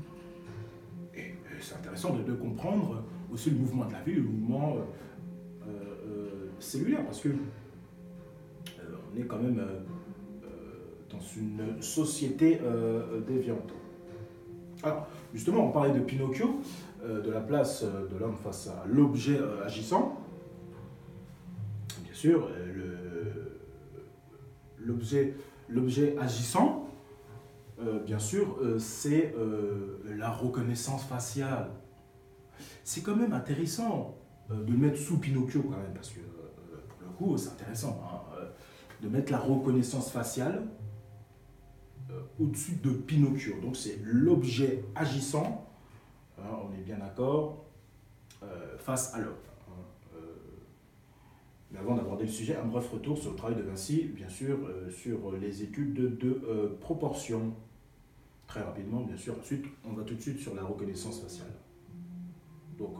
Et c'est intéressant de comprendre aussi le mouvement de la vie, le mouvement cellulaire, parce que on est quand même dans une société déviante. Alors, justement, on parlait de Pinocchio, de la place de l'homme face à l'objet agissant. Bien sûr, l'objet agissant, bien sûr, c'est la reconnaissance faciale. C'est quand même intéressant de le mettre sous Pinocchio quand même, parce que pour le coup, c'est intéressant de mettre la reconnaissance faciale au-dessus de Pinocchio. Donc c'est l'objet agissant, on est bien d'accord, face à l'homme. Mais avant d'aborder le sujet, un bref retour sur le travail de Vinci, bien sûr, sur les études de proportion. Très rapidement, bien sûr. Ensuite, on va tout de suite sur la reconnaissance faciale. Donc,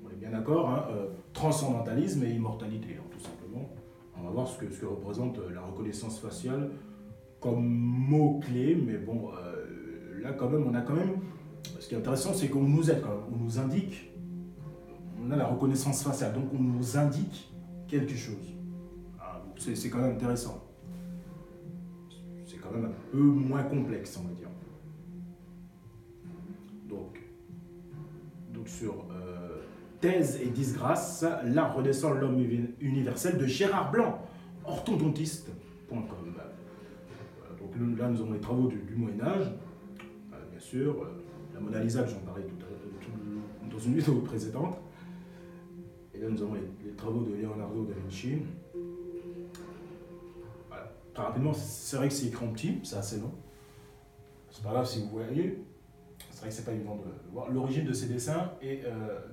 on est bien d'accord, hein, transcendantalisme et immortalité, hein, tout simplement. On va voir ce que représente la reconnaissance faciale comme mot-clé, mais bon, là quand même, on a quand même... Ce qui est intéressant, c'est qu'on nous aide quand même, on nous indique, on a la reconnaissance faciale, donc on nous indique quelque chose. Ah, c'est quand même intéressant. C'est quand même un peu moins complexe, on va dire. Donc sur Thèse et disgrâce, l'art redescend l'homme universel de Gérard Blanc, orthodontiste.com. Donc là, nous avons les travaux du Moyen-Âge, bien sûr, la Mona Lisa, que j'en parlais dans une vidéo précédente. Et là, nous avons les travaux de Leonardo da Vinci. Voilà. Très rapidement, c'est vrai que c'est écrit en petit, c'est assez long. C'est pas grave si vous voyez. C'est vrai que c'est pas évident de voir. L'origine de ces dessins est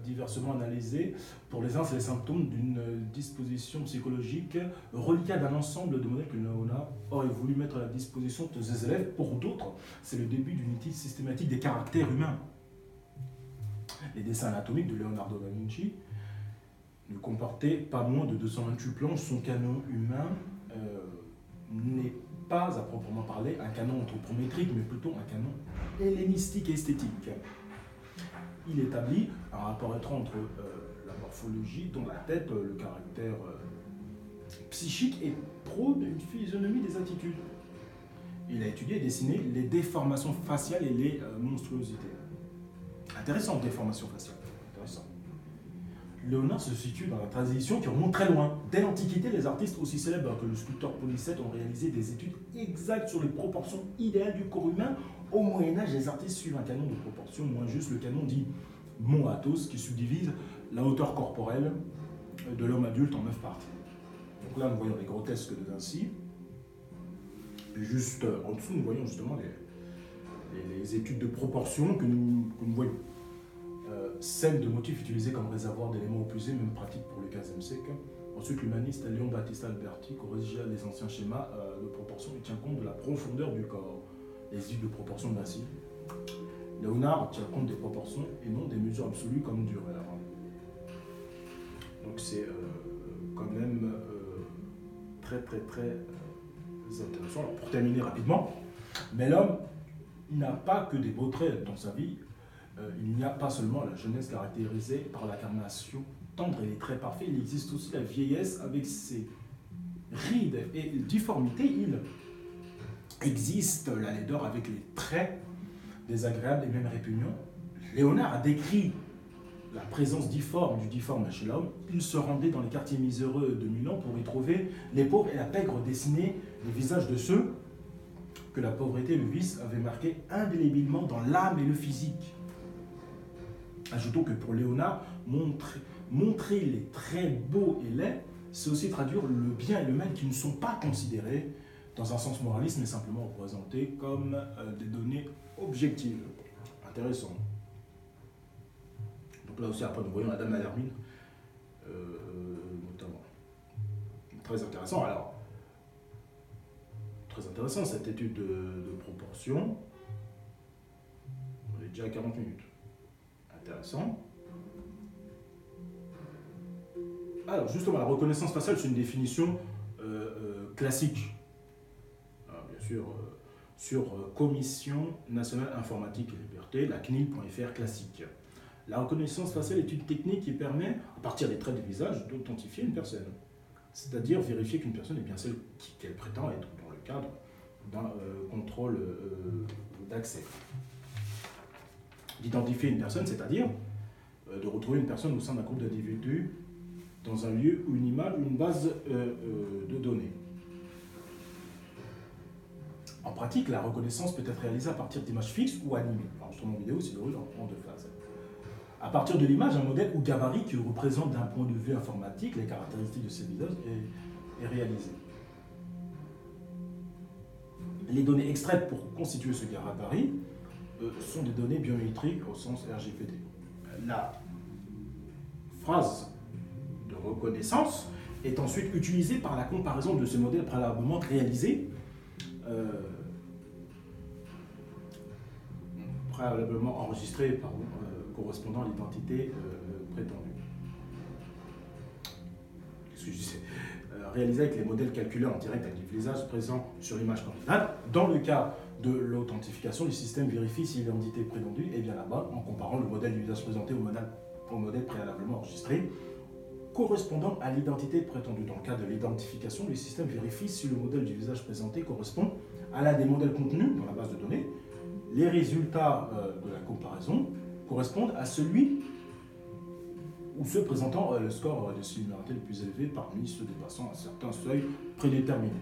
diversement analysée. Pour les uns, c'est les symptômes d'une disposition psychologique reliée d'un ensemble de modèles que Léonard aurait voulu mettre à la disposition de ses élèves. Pour d'autres, c'est le début d'une étude systématique des caractères humains. Les dessins anatomiques de Leonardo da Vinci ne comportaient pas moins de 228 planches. Son canon humain n'est pas à proprement parler un canon anthropométrique, mais plutôt un canon hellénistique et esthétique. Il établit un rapport étroit entre la morphologie, dont la tête, le caractère psychique, et prône une physionomie des attitudes. Il a étudié et dessiné les déformations faciales et les monstruosités. Intéressant, déformation faciale. Intéressant. Léonard se situe dans la tradition qui remonte très loin. Dès l'Antiquité, les artistes aussi célèbres que le sculpteur Polycète ont réalisé des études exactes sur les proportions idéales du corps humain. Au Moyen-Âge, les artistes suivent un canon de proportion moins juste, le canon dit Mont Athos, qui subdivise la hauteur corporelle de l'homme adulte en 9 parties. Donc là, nous voyons les grotesques de Vinci. Et juste en dessous, nous voyons justement les études de proportion que nous voyons. Scène de motifs utilisés comme réservoir d'éléments opusés, même pratique pour le XVe siècle. Ensuite, l'humaniste Léon Battista Alberti corrigea les anciens schémas de proportion et tient compte de la profondeur du corps. Les études de proportion de Vinci. Léonard tient compte des proportions et non des mesures absolues comme Dürer. Donc c'est quand même très intéressant. Alors, pour terminer rapidement, mais l'homme n'a pas que des beaux traits dans sa vie. Il n'y a pas seulement la jeunesse caractérisée par l'incarnation tendre et les traits parfaits, il existe aussi la vieillesse avec ses rides et difformités. Il existe la laideur avec les traits désagréables et même répugnants. Léonard a décrit la présence du difforme chez l'homme. Il se rendait dans les quartiers miséreux de Milan pour y trouver les pauvres et la pègre dessiner les visages de ceux que la pauvreté et le vice avaient marqué indélébilement dans l'âme et le physique. Ajoutons que pour Léonard, montrer les traits beaux et laids, c'est aussi traduire le bien et le mal qui ne sont pas considérés dans un sens moraliste, mais simplement représentés comme des données objectives. Intéressant. Donc là aussi, après, nous voyons la Dame Malermine, notamment. Très intéressant. Alors, très intéressant cette étude de proportion. On est déjà à 40 minutes. Intéressant. Alors justement, la reconnaissance faciale, c'est une définition classique. Alors, bien sûr, sur Commission nationale informatique et liberté, la CNIL.fr classique. La reconnaissance faciale est une technique qui permet, à partir des traits de visage, d'authentifier une personne. C'est-à-dire vérifier qu'une personne est bien celle qu'elle prétend être dans le cadre d'un contrôle d'accès. D'identifier une personne, c'est-à-dire de retrouver une personne au sein d'un groupe d'individus dans un lieu ou une image ou une base de données. En pratique, la reconnaissance peut être réalisée à partir d'images fixes ou animées. L'enregistrement vidéo se déroule en deux phases. À partir de l'image, un modèle ou gabarit qui représente d'un point de vue informatique les caractéristiques de ces visages est réalisé. Les données extraites pour constituer ce gabarit sont des données biométriques au sens RGPD. La phrase de reconnaissance est ensuite utilisée par la comparaison de ce modèle préalablement réalisé, préalablement enregistré, correspondant à l'identité prétendue. Qu'est-ce que je disais ? Réalisé avec les modèles calculés en direct avec les visages présents sur l'image candidate. Dans le cas de l'authentification, le système vérifie si l'identité prétendue est bien là-bas en comparant le modèle du visage présenté au modèle préalablement enregistré correspondant à l'identité prétendue. Dans le cas de l'identification, le système vérifie si le modèle du visage présenté correspond à l'un des modèles contenus dans la base de données. Les résultats de la comparaison correspondent à celui ou ceux présentant le score de similarité le plus élevé parmi ceux dépassant un certain seuil prédéterminé.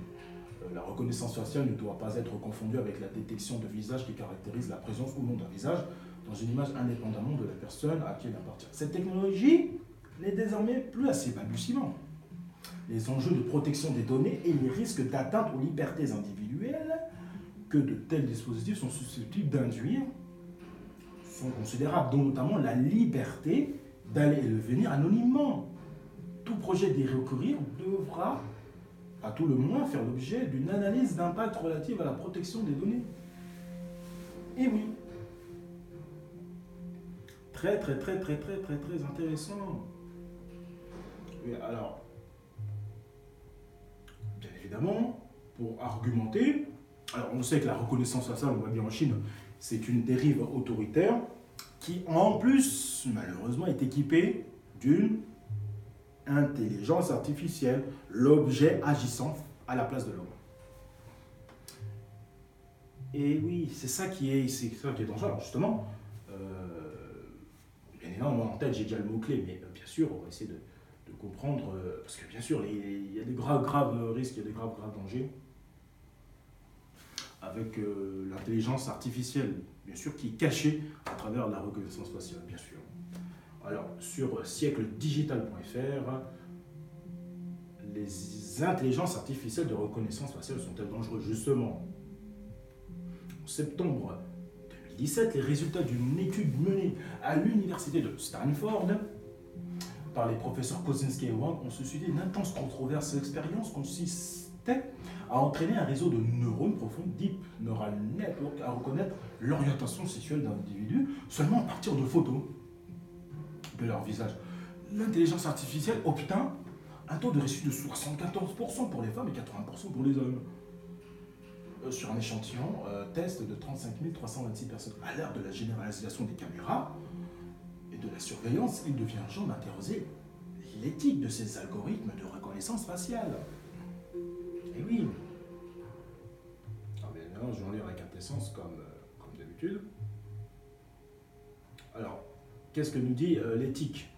La reconnaissance faciale ne doit pas être confondue avec la détection de visage qui caractérise la présence ou non d'un visage dans une image indépendamment de la personne à qui elle appartient. Cette technologie n'est désormais plus à ses balbutiements. Les enjeux de protection des données et les risques d'atteinte aux libertés individuelles que de tels dispositifs sont susceptibles d'induire sont considérables, dont notamment la liberté d'aller et de venir anonymement. Tout projet d'y recourir devra, à tout le moins, faire l'objet d'une analyse d'impact relative à la protection des données. Et oui, très intéressant. Et alors, bien évidemment, pour argumenter, alors on sait que la reconnaissance faciale, on voit bien en Chine, c'est une dérive autoritaire qui, en plus, malheureusement, est équipée d'une intelligence artificielle, l'objet agissant à la place de l'homme. Et oui, c'est ça qui est dangereux. Alors justement, bien évidemment, en tête, j'ai déjà le mot-clé, mais bien sûr, on va essayer de comprendre, parce que bien sûr, il y a des graves risques, il y a des graves dangers avec l'intelligence artificielle, bien sûr, qui est cachée à travers la reconnaissance faciale, bien sûr. Alors, sur siècledigital.fr, les intelligences artificielles de reconnaissance faciale sont-elles dangereuses? Justement, en septembre 2017, les résultats d'une étude menée à l'université de Stanford par les professeurs Kosinski et Wang ont suscité une intense controverse. L'expérience consistait à entraîner un réseau de neurones profonds, Deep Neural Network, à reconnaître l'orientation sexuelle d'un individu seulement à partir de photos de leur visage. L'intelligence artificielle obtint un taux de réussite de 74% pour les femmes et 80% pour les hommes. Sur un échantillon test de 35 326 personnes. À l'heure de la généralisation des caméras et de la surveillance, il devient urgent d'interroger l'éthique de ces algorithmes de reconnaissance faciale. Et oui. Alors bien évidemment, je vais en lire la quintessence comme d'habitude. Alors, qu'est-ce que nous dit l'éthique?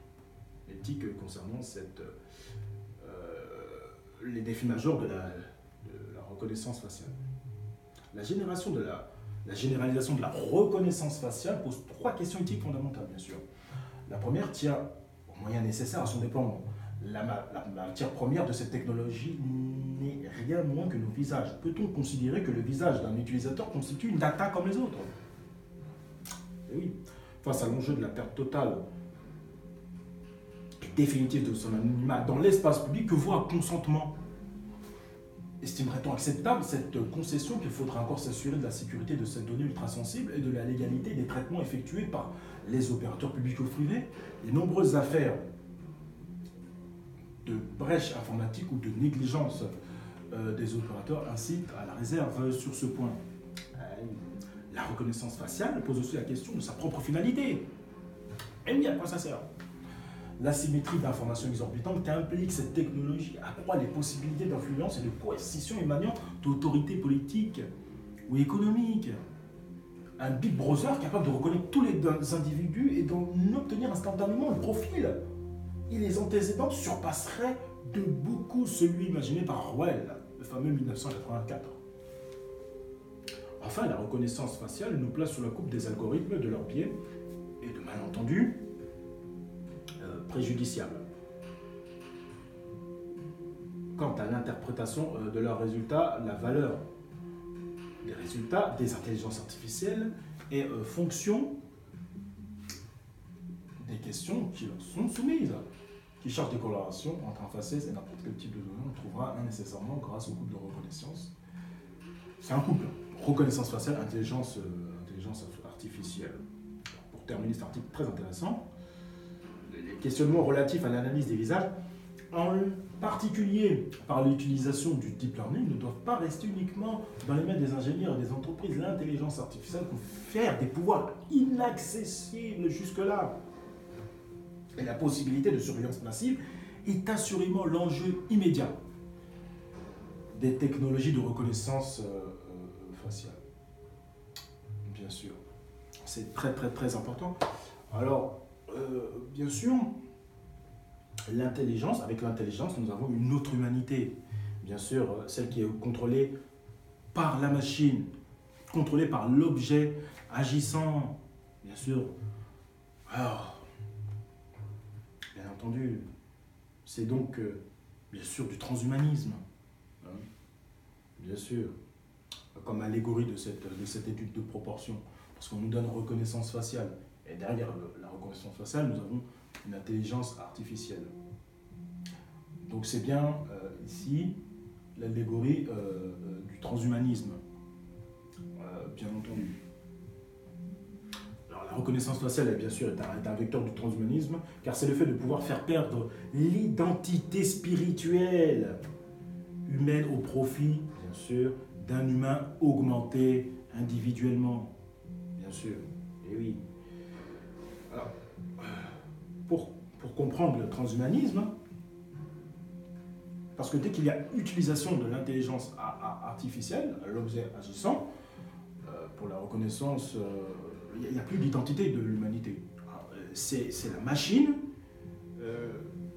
L'éthique concernant les défis majeurs de la reconnaissance faciale. La généralisation de la reconnaissance faciale pose trois questions éthiques fondamentales, bien sûr. La première tient aux moyens nécessaires à son déploiement. La matière première de cette technologie n'est rien moins que nos visages. Peut-on considérer que le visage d'un utilisateur constitue une data comme les autres? Et oui, face à l'enjeu de la perte totale et définitive de son anonymat dans l'espace public, que vaut un consentement? Estimerait-on acceptable cette concession qu'il faudra encore s'assurer de la sécurité de cette donnée ultra-sensible et de la légalité des traitements effectués par les opérateurs publics ou privés? Les nombreuses affaires de brèche informatique ou de négligence des opérateurs incitent à la réserve sur ce point. La reconnaissance faciale pose aussi la question de sa propre finalité. Et oui, à quoi ça sert? L'asymétrie d'informations exorbitantes qu'implique cette technologie accroît les possibilités d'influence et de coercition émanant d'autorités politiques ou économiques. Un Big Brother capable de reconnaître tous les individus et d'en obtenir instantanément le profil et les antécédents surpasserait de beaucoup celui imaginé par Orwell, le fameux 1984. Enfin, la reconnaissance faciale nous place sous la coupe des algorithmes, de leurs biais et de malentendus préjudiciables. Quant à l'interprétation de leurs résultats, la valeur des résultats des intelligences artificielles est fonction des questions qui leur sont soumises, qui cherchent des corrélations entre un faciès et n'importe quel type de données. On trouvera nécessairement grâce au couple de reconnaissance. C'est un couple, reconnaissance faciale, intelligence artificielle. Pour terminer cet article très intéressant, les questionnements relatifs à l'analyse des visages, en particulier par l'utilisation du deep learning, ne doivent pas rester uniquement dans les mains des ingénieurs et des entreprises. L'intelligence artificielle confère des pouvoirs inaccessibles jusque-là. Et la possibilité de surveillance massive est assurément l'enjeu immédiat des technologies de reconnaissance faciale. Bien sûr, c'est très très très important. Alors, bien sûr, l'intelligence, avec l'intelligence, nous avons une autre humanité. Bien sûr, celle qui est contrôlée par la machine, contrôlée par l'objet agissant. Bien sûr. Alors, bien entendu, c'est donc, bien sûr, du transhumanisme. Hein, bien sûr, comme allégorie de cette étude de proportion. Parce qu'on nous donne reconnaissance faciale. Et derrière la reconnaissance faciale, nous avons une intelligence artificielle. Donc c'est bien ici l'allégorie du transhumanisme, bien entendu. Alors la reconnaissance faciale, bien sûr, est un vecteur du transhumanisme, car c'est le fait de pouvoir faire perdre l'identité spirituelle humaine au profit, bien sûr, d'un humain augmenté individuellement, bien sûr. Et oui. Alors, pour comprendre le transhumanisme, parce que dès qu'il y a utilisation de l'intelligence artificielle, l'objet agissant, pour la reconnaissance, il n'y a plus d'identité de l'humanité. C'est la machine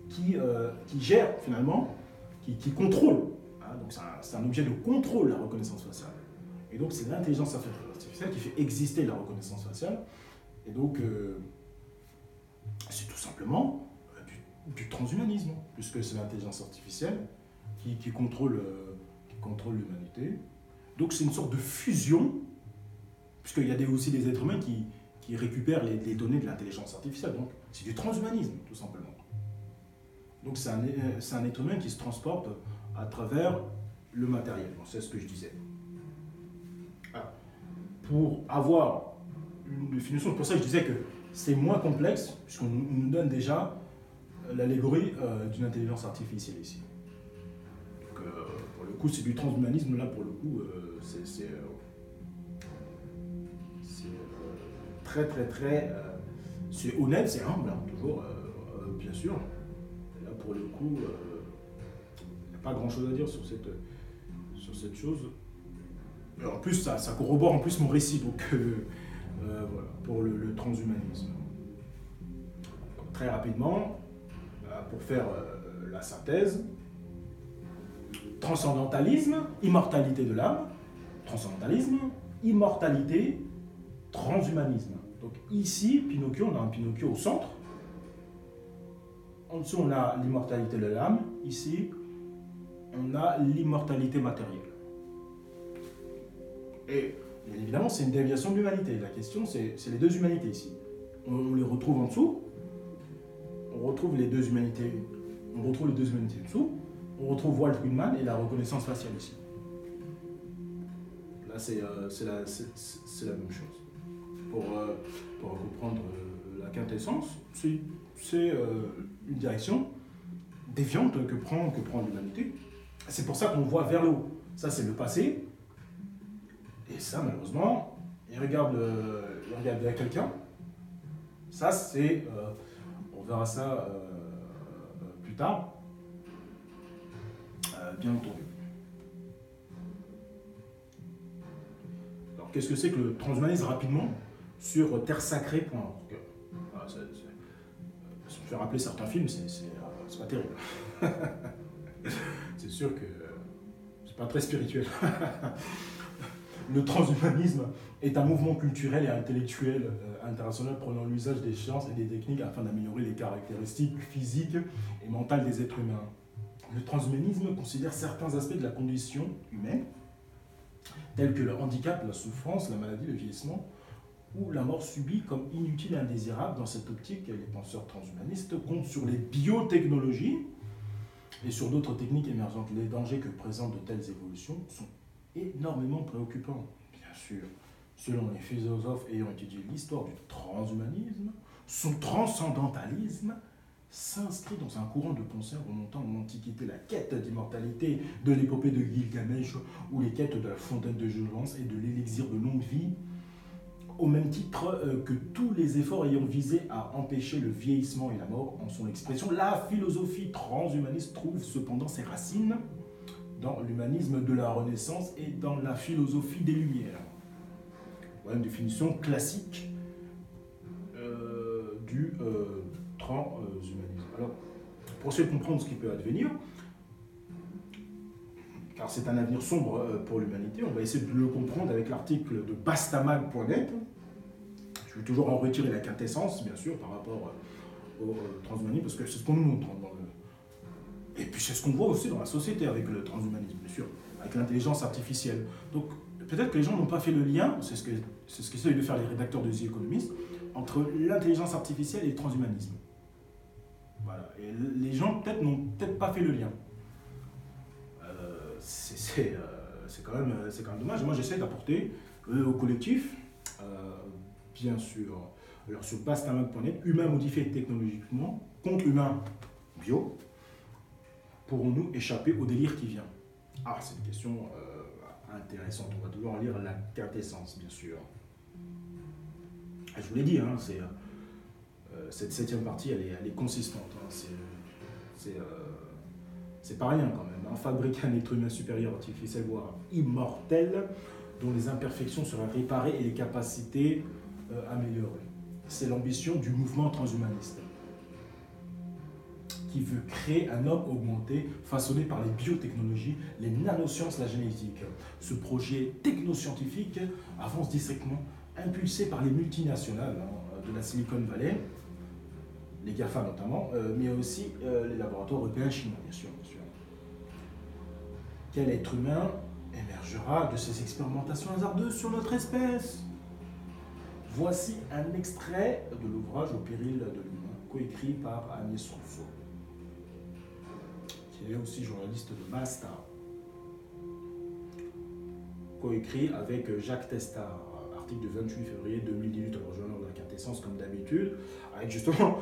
qui gère finalement, qui contrôle. Hein, donc c'est un objet de contrôle, la reconnaissance faciale. Et donc c'est l'intelligence artificielle qui fait exister la reconnaissance faciale. Et donc c'est tout simplement du transhumanisme, puisque c'est l'intelligence artificielle qui contrôle l'humanité. Donc c'est une sorte de fusion, puisqu'il y a aussi des êtres humains qui récupèrent les données de l'intelligence artificielle. Donc c'est du transhumanisme, tout simplement. Donc c'est un être humain qui se transporte à travers le matériel. Bon, c'est ce que je disais. Alors, pour avoir une définition, c'est pour ça que je disais que c'est moins complexe, puisqu'on nous donne déjà l'allégorie d'une intelligence artificielle ici. Donc, pour le coup, c'est du transhumanisme, là, pour le coup, c'est très, très, très... c'est honnête, c'est humble, hein, toujours, bien sûr. Et là, pour le coup, il n'y a pas grand-chose à dire sur cette chose. Alors, en plus, ça corrobore en plus mon récit, donc voilà, pour le transhumanisme. Donc, très rapidement, pour faire la synthèse, transcendantalisme, immortalité de l'âme, transcendantalisme, immortalité, transhumanisme. Donc ici, Pinocchio, on a un Pinocchio au centre. En dessous, on a l'immortalité de l'âme. Ici, on a l'immortalité matérielle. Et bien évidemment, c'est une déviation de l'humanité. La question, c'est les deux humanités ici. On les retrouve en dessous. On retrouve les deux humanités en dessous. On retrouve Walt Whitman et la reconnaissance faciale ici. Là, c'est la même chose. Pour comprendre la quintessence, c'est une direction déviante que prend l'humanité. C'est pour ça qu'on voit vers le haut. Ça, c'est le passé. Et ça, malheureusement, il regarde bien quelqu'un. Ça, c'est... on verra ça plus tard, bien entendu. Alors, qu'est-ce que c'est que le transhumanisme rapidement sur terresacrée.org? Voilà, ça me fait rappeler certains films, c'est pas terrible. C'est sûr que c'est pas très spirituel. Le transhumanisme est un mouvement culturel et intellectuel international prenant l'usage des sciences et des techniques afin d'améliorer les caractéristiques physiques et mentales des êtres humains. Le transhumanisme considère certains aspects de la condition humaine, tels que le handicap, la souffrance, la maladie, le vieillissement, ou la mort subie comme inutile et indésirable. Dans cette optique, les penseurs transhumanistes comptent sur les biotechnologies et sur d'autres techniques émergentes. Les dangers que présentent de telles évolutions sont énormément préoccupants. Bien sûr, selon les philosophes ayant étudié l'histoire du transhumanisme, son transcendantalisme s'inscrit dans un courant de pensée remontant à l'Antiquité, la quête d'immortalité de l'épopée de Gilgamesh ou les quêtes de la fontaine de jouvence et de l'élixir de longue vie, au même titre que tous les efforts ayant visé à empêcher le vieillissement et la mort en sont l'expression. La philosophie transhumaniste trouve cependant ses racines dans l'humanisme de la Renaissance et dans la philosophie des Lumières. Voilà une définition classique du transhumanisme. Alors, pour essayer de comprendre ce qui peut advenir, car c'est un avenir sombre pour l'humanité, on va essayer de le comprendre avec l'article de bastamag.net. Je vais toujours en retirer la quintessence, bien sûr, par rapport au transhumanisme, parce que c'est ce qu'on nous montre dans le... Et puis c'est ce qu'on voit aussi dans la société avec le transhumanisme, bien sûr, avec l'intelligence artificielle. Donc peut-être que les gens n'ont pas fait le lien, c'est ce qu'essayent de faire les rédacteurs de The Economist, entre l'intelligence artificielle et le transhumanisme. Voilà. Et les gens peut-être n'ont peut-être pas fait le lien. C'est quand même dommage. Moi, j'essaie d'apporter au collectif, bien sûr, alors sur bastamag.net, humain modifié technologiquement contre humain bio, pourrons-nous échapper au délire qui vient? Ah, c'est une question intéressante. On va devoir lire la quintessence, bien sûr. Je vous l'ai dit, hein, cette 7e partie, elle est consistante. Hein, c'est pas rien quand même. Hein. Fabriquer un être humain supérieur, artificiel, voire immortel, dont les imperfections seraient réparées et les capacités améliorées. C'est l'ambition du mouvement transhumaniste, qui veut créer un homme augmenté, façonné par les biotechnologies, les nanosciences, la génétique. Ce projet technoscientifique avance districtement, impulsé par les multinationales de la Silicon Valley, les GAFA notamment, mais aussi les laboratoires européens et chinois, bien sûr. Quel être humain émergera de ces expérimentations hasardeuses sur notre espèce? Voici un extrait de l'ouvrage Au péril de l'humain, coécrit par Agnès Rousseau, qui est aussi journaliste de Basta, coécrit avec Jacques Testard, article du 28 février 2018, alors journal de la quintessence comme d'habitude, avec justement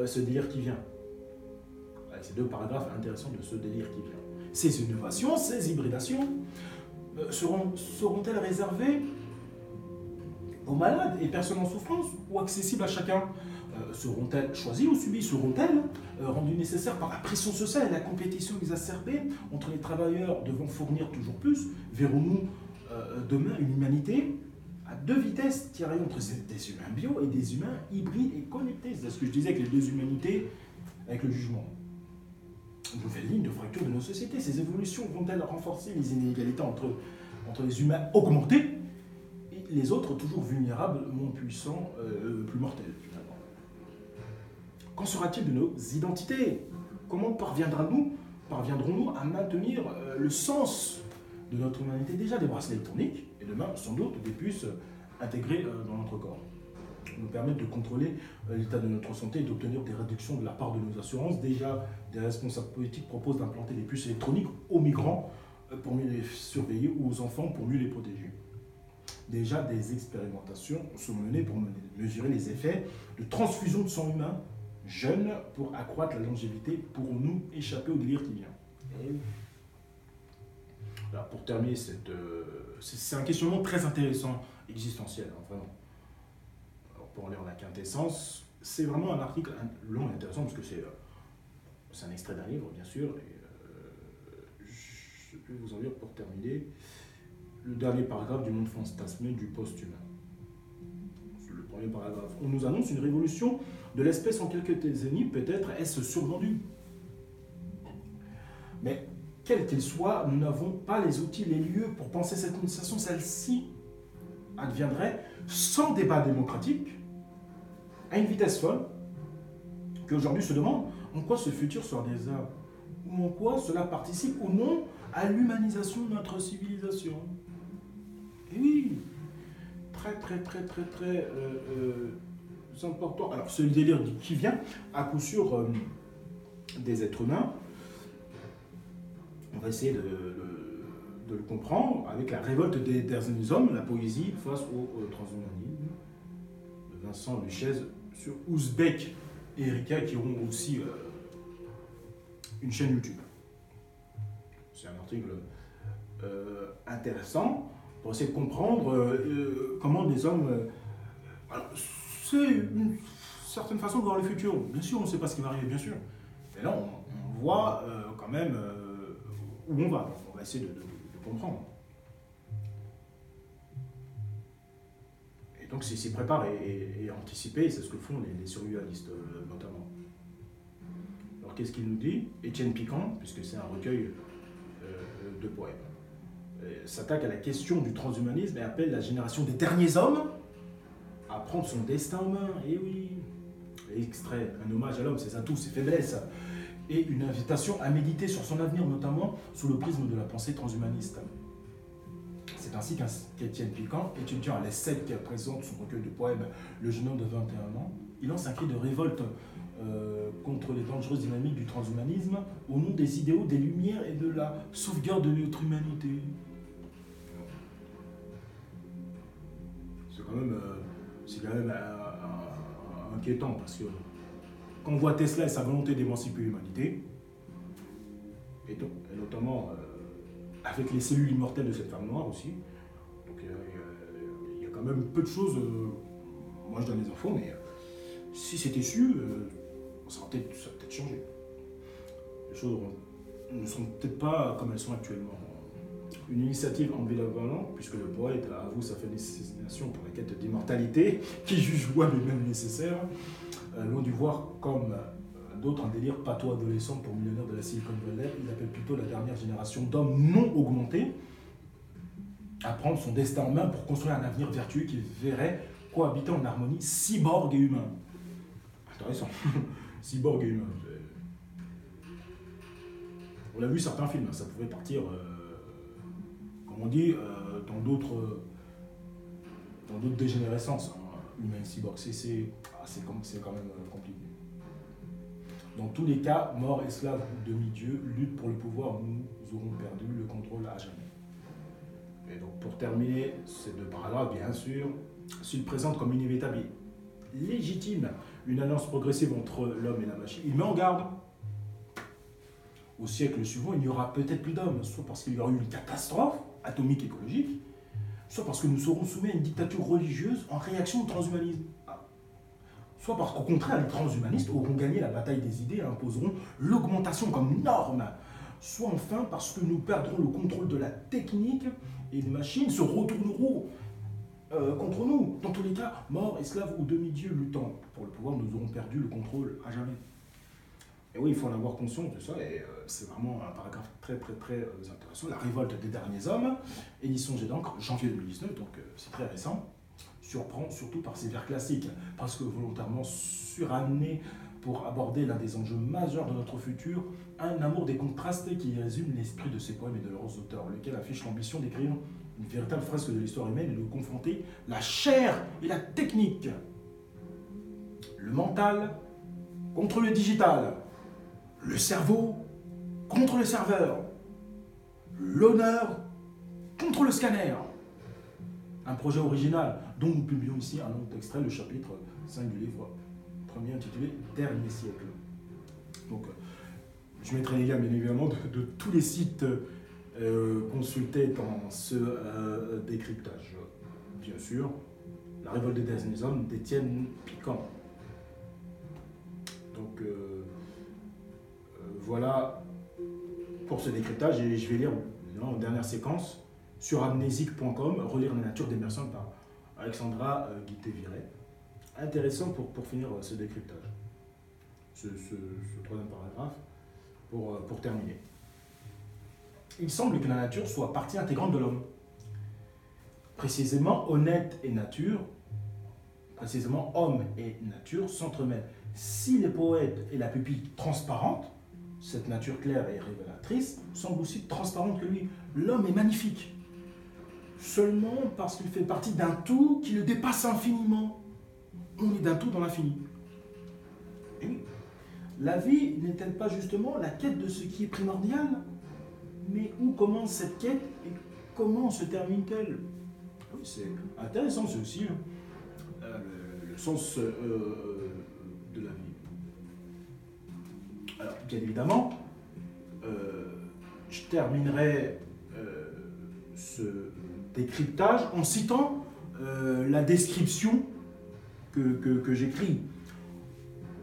ce délire qui vient. Avec ces 2 paragraphes intéressants de ce délire qui vient. Ces innovations, ces hybridations seront-elles réservées aux malades et personnes en souffrance ou accessibles à chacun? Seront-elles choisies ou subies? Seront-elles rendues nécessaires par la pression sociale et la compétition exacerbée entre les travailleurs devant fournir toujours plus? Verrons-nous demain une humanité à 2 vitesses tirée entre des humains bio et des humains hybrides et connectés? C'est ce que je disais avec les 2 humanités, avec le jugement. Une nouvelle ligne de fracture de nos sociétés. Ces évolutions vont-elles renforcer les inégalités entre les humains augmentés et les autres toujours vulnérables, moins puissants, plus mortels finalement? Qu'en sera-t-il de nos identités? Comment parviendrons-nous à maintenir le sens de notre humanité? Déjà des bracelets électroniques et demain sans doute des puces intégrées dans notre corps nous permettent de contrôler l'état de notre santé et d'obtenir des réductions de la part de nos assurances. Déjà, des responsables politiques proposent d'implanter des puces électroniques aux migrants pour mieux les surveiller ou aux enfants pour mieux les protéger. Déjà, des expérimentations sont menées pour mesurer les effets de transfusion de sang humain jeune pour accroître la longévité. Pourrons-nous échapper au délire qui vient? Là, pour terminer, c'est un questionnement très intéressant, existentiel, hein, vraiment. Alors, pour en lire la quintessence, c'est vraiment un article long et intéressant parce que c'est un extrait d'un livre, bien sûr. Et, je vais vous en lire pour terminer le dernier paragraphe du monde fantasmé du post-humain. C'est le premier paragraphe. On nous annonce une révolution de l'espèce en quelques décennies, peut-être est-ce survendu. Mais quelle qu'elle soit, nous n'avons pas les outils, les lieux pour penser cette mutation. Celle-ci adviendrait sans débat démocratique, à une vitesse folle, qu'aujourd'hui se demande en quoi ce futur sera désirable, ou en quoi cela participe ou non à l'humanisation de notre civilisation. Et oui, très important. Alors ce délire qui vient à coup sûr des êtres humains, on va essayer de le comprendre avec la révolte des derniers hommes, la poésie face au transhumanisme, de Vincent Luchez sur Ouzbek et Erika qui ont aussi une chaîne YouTube. C'est un article intéressant pour essayer de comprendre comment les hommes... alors, c'est une certaine façon de voir le futur. Bien sûr, on ne sait pas ce qui va arriver, bien sûr. Mais là, on voit quand même où on va. Donc, on va essayer de comprendre. Et donc, c'est s'y préparer et anticiper, c'est ce que font les survivalistes, notamment. Alors, qu'est-ce qu'il nous dit? Étienne Picant, puisque c'est un recueil de poèmes, s'attaque à la question du transhumanisme et appelle la génération des derniers hommes à prendre son destin en main. Et oui, extrait, un hommage à l'homme, ses atouts, ses faiblesses, et une invitation à méditer sur son avenir, notamment sous le prisme de la pensée transhumaniste. C'est ainsi qu'Étienne Picant, étudiant à l'ESSEC, présente son recueil de poèmes Le jeune homme de 21 ans, il lance un cri de révolte contre les dangereuses dynamiques du transhumanisme au nom des idéaux, des lumières et de la sauvegarde de notre humanité. C'est quand même inquiétant parce que quand on voit Tesla et sa volonté d'émanciper l'humanité, et notamment avec les cellules immortelles de cette femme noire aussi, donc il y a quand même peu de choses. Moi je donne les infos, mais si c'était su, ça va peut-être changé. Les choses ne sont peut-être pas comme elles sont actuellement. Une initiative ambivalente, puisque le poète avoue sa fascination pour la quête d'immortalité, qui juge loin lui-même nécessaire, loin du voir comme d'autres un délire patois-adolescent pour millionnaires de la Silicon Valley, il appelle plutôt la dernière génération d'hommes non augmentés à prendre son destin en main pour construire un avenir vertueux qui verrait cohabiter en harmonie cyborg et humain. Intéressant. Cyborg et humain. On l'a vu certains films, ça pouvait partir, comme on dit, dans d'autres dégénérescences. Hein. Humain et cyborg, c'est quand même compliqué. Dans tous les cas, mort, esclave ou demi-dieu, lutte pour le pouvoir, nous aurons perdu le contrôle à jamais. Et donc pour terminer ces deux paragraphes, bien sûr, s'il présente comme inévitable et légitime une alliance progressive entre l'homme et la machine, il met en garde. Au siècle suivant, il n'y aura peut-être plus d'hommes, soit parce qu'il y aura eu une catastrophe atomique écologique, soit parce que nous serons soumis à une dictature religieuse en réaction au transhumanisme. Soit parce qu'au contraire, les transhumanistes auront gagné la bataille des idées et imposeront l'augmentation comme norme. Soit enfin parce que nous perdrons le contrôle de la technique et les machines se retourneront contre nous. Dans tous les cas, morts, esclaves ou demi-dieux luttant pour le pouvoir, nous aurons perdu le contrôle à jamais. Et oui, il faut en avoir conscience de ça, et c'est vraiment un paragraphe très intéressant. La révolte des derniers hommes, édition Jet d'encre, janvier 2019, donc c'est très récent. Surprend surtout par ses vers classiques, parce que volontairement suramené pour aborder l'un des enjeux majeurs de notre futur, un amour des contrastes qui résume l'esprit de ces poèmes et de leurs auteurs, lequel affiche l'ambition d'écrire une véritable fresque de l'histoire humaine et de confronter la chair et la technique, le mental contre le digital, le cerveau contre le serveur, l'honneur contre le scanner. Un projet original dont nous publions ici un long extrait, le chapitre 5 du livre premier intitulé Dernier siècle. Donc, je mettrai les liens bien évidemment de tous les sites consulter dans ce décryptage. Bien sûr, la révolte des derniers hommes d'Étienne Piquant. Donc voilà pour ce décryptage, et je vais lire en dernière séquence sur amnésique.com, relire la nature des personnes par Alexandra Guité-Viret. Intéressant pour finir ce décryptage, ce troisième paragraphe, pour terminer. Il semble que la nature soit partie intégrante de l'homme. Précisément, honnête et nature, précisément homme et nature s'entremêlent. Si les poètes et la pupille transparente, cette nature claire et révélatrice semble aussi transparente que lui. L'homme est magnifique, seulement parce qu'il fait partie d'un tout qui le dépasse infiniment. On est d'un tout dans l'infini. Et oui, la vie n'est-elle pas justement la quête de ce qui est primordial? Mais où commence cette quête et comment se termine-t-elle? Oui, c'est intéressant, c'est aussi le sens de la vie. Alors, bien évidemment, je terminerai ce décryptage en citant la description que j'écris.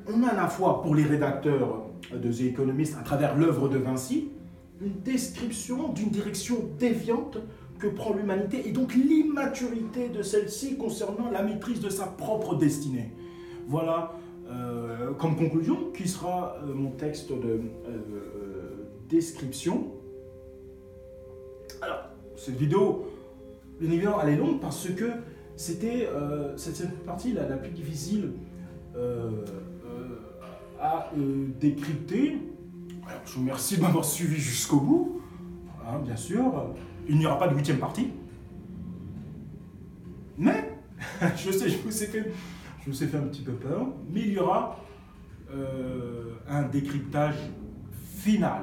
On a à la fois, pour les rédacteurs de The Economist, à travers l'œuvre de Vinci, une description d'une direction déviante que prend l'humanité et donc l'immaturité de celle-ci concernant la maîtrise de sa propre destinée. Voilà comme conclusion qui sera mon texte de description. Alors, cette vidéo, bien évidemment, elle est longue parce que c'était cette partie la plus difficile à décrypter. Alors, je vous remercie de m'avoir suivi jusqu'au bout. Hein, bien sûr, il n'y aura pas de 8e partie. Mais, je sais, je vous ai fait un petit peu peur, mais il y aura un décryptage final.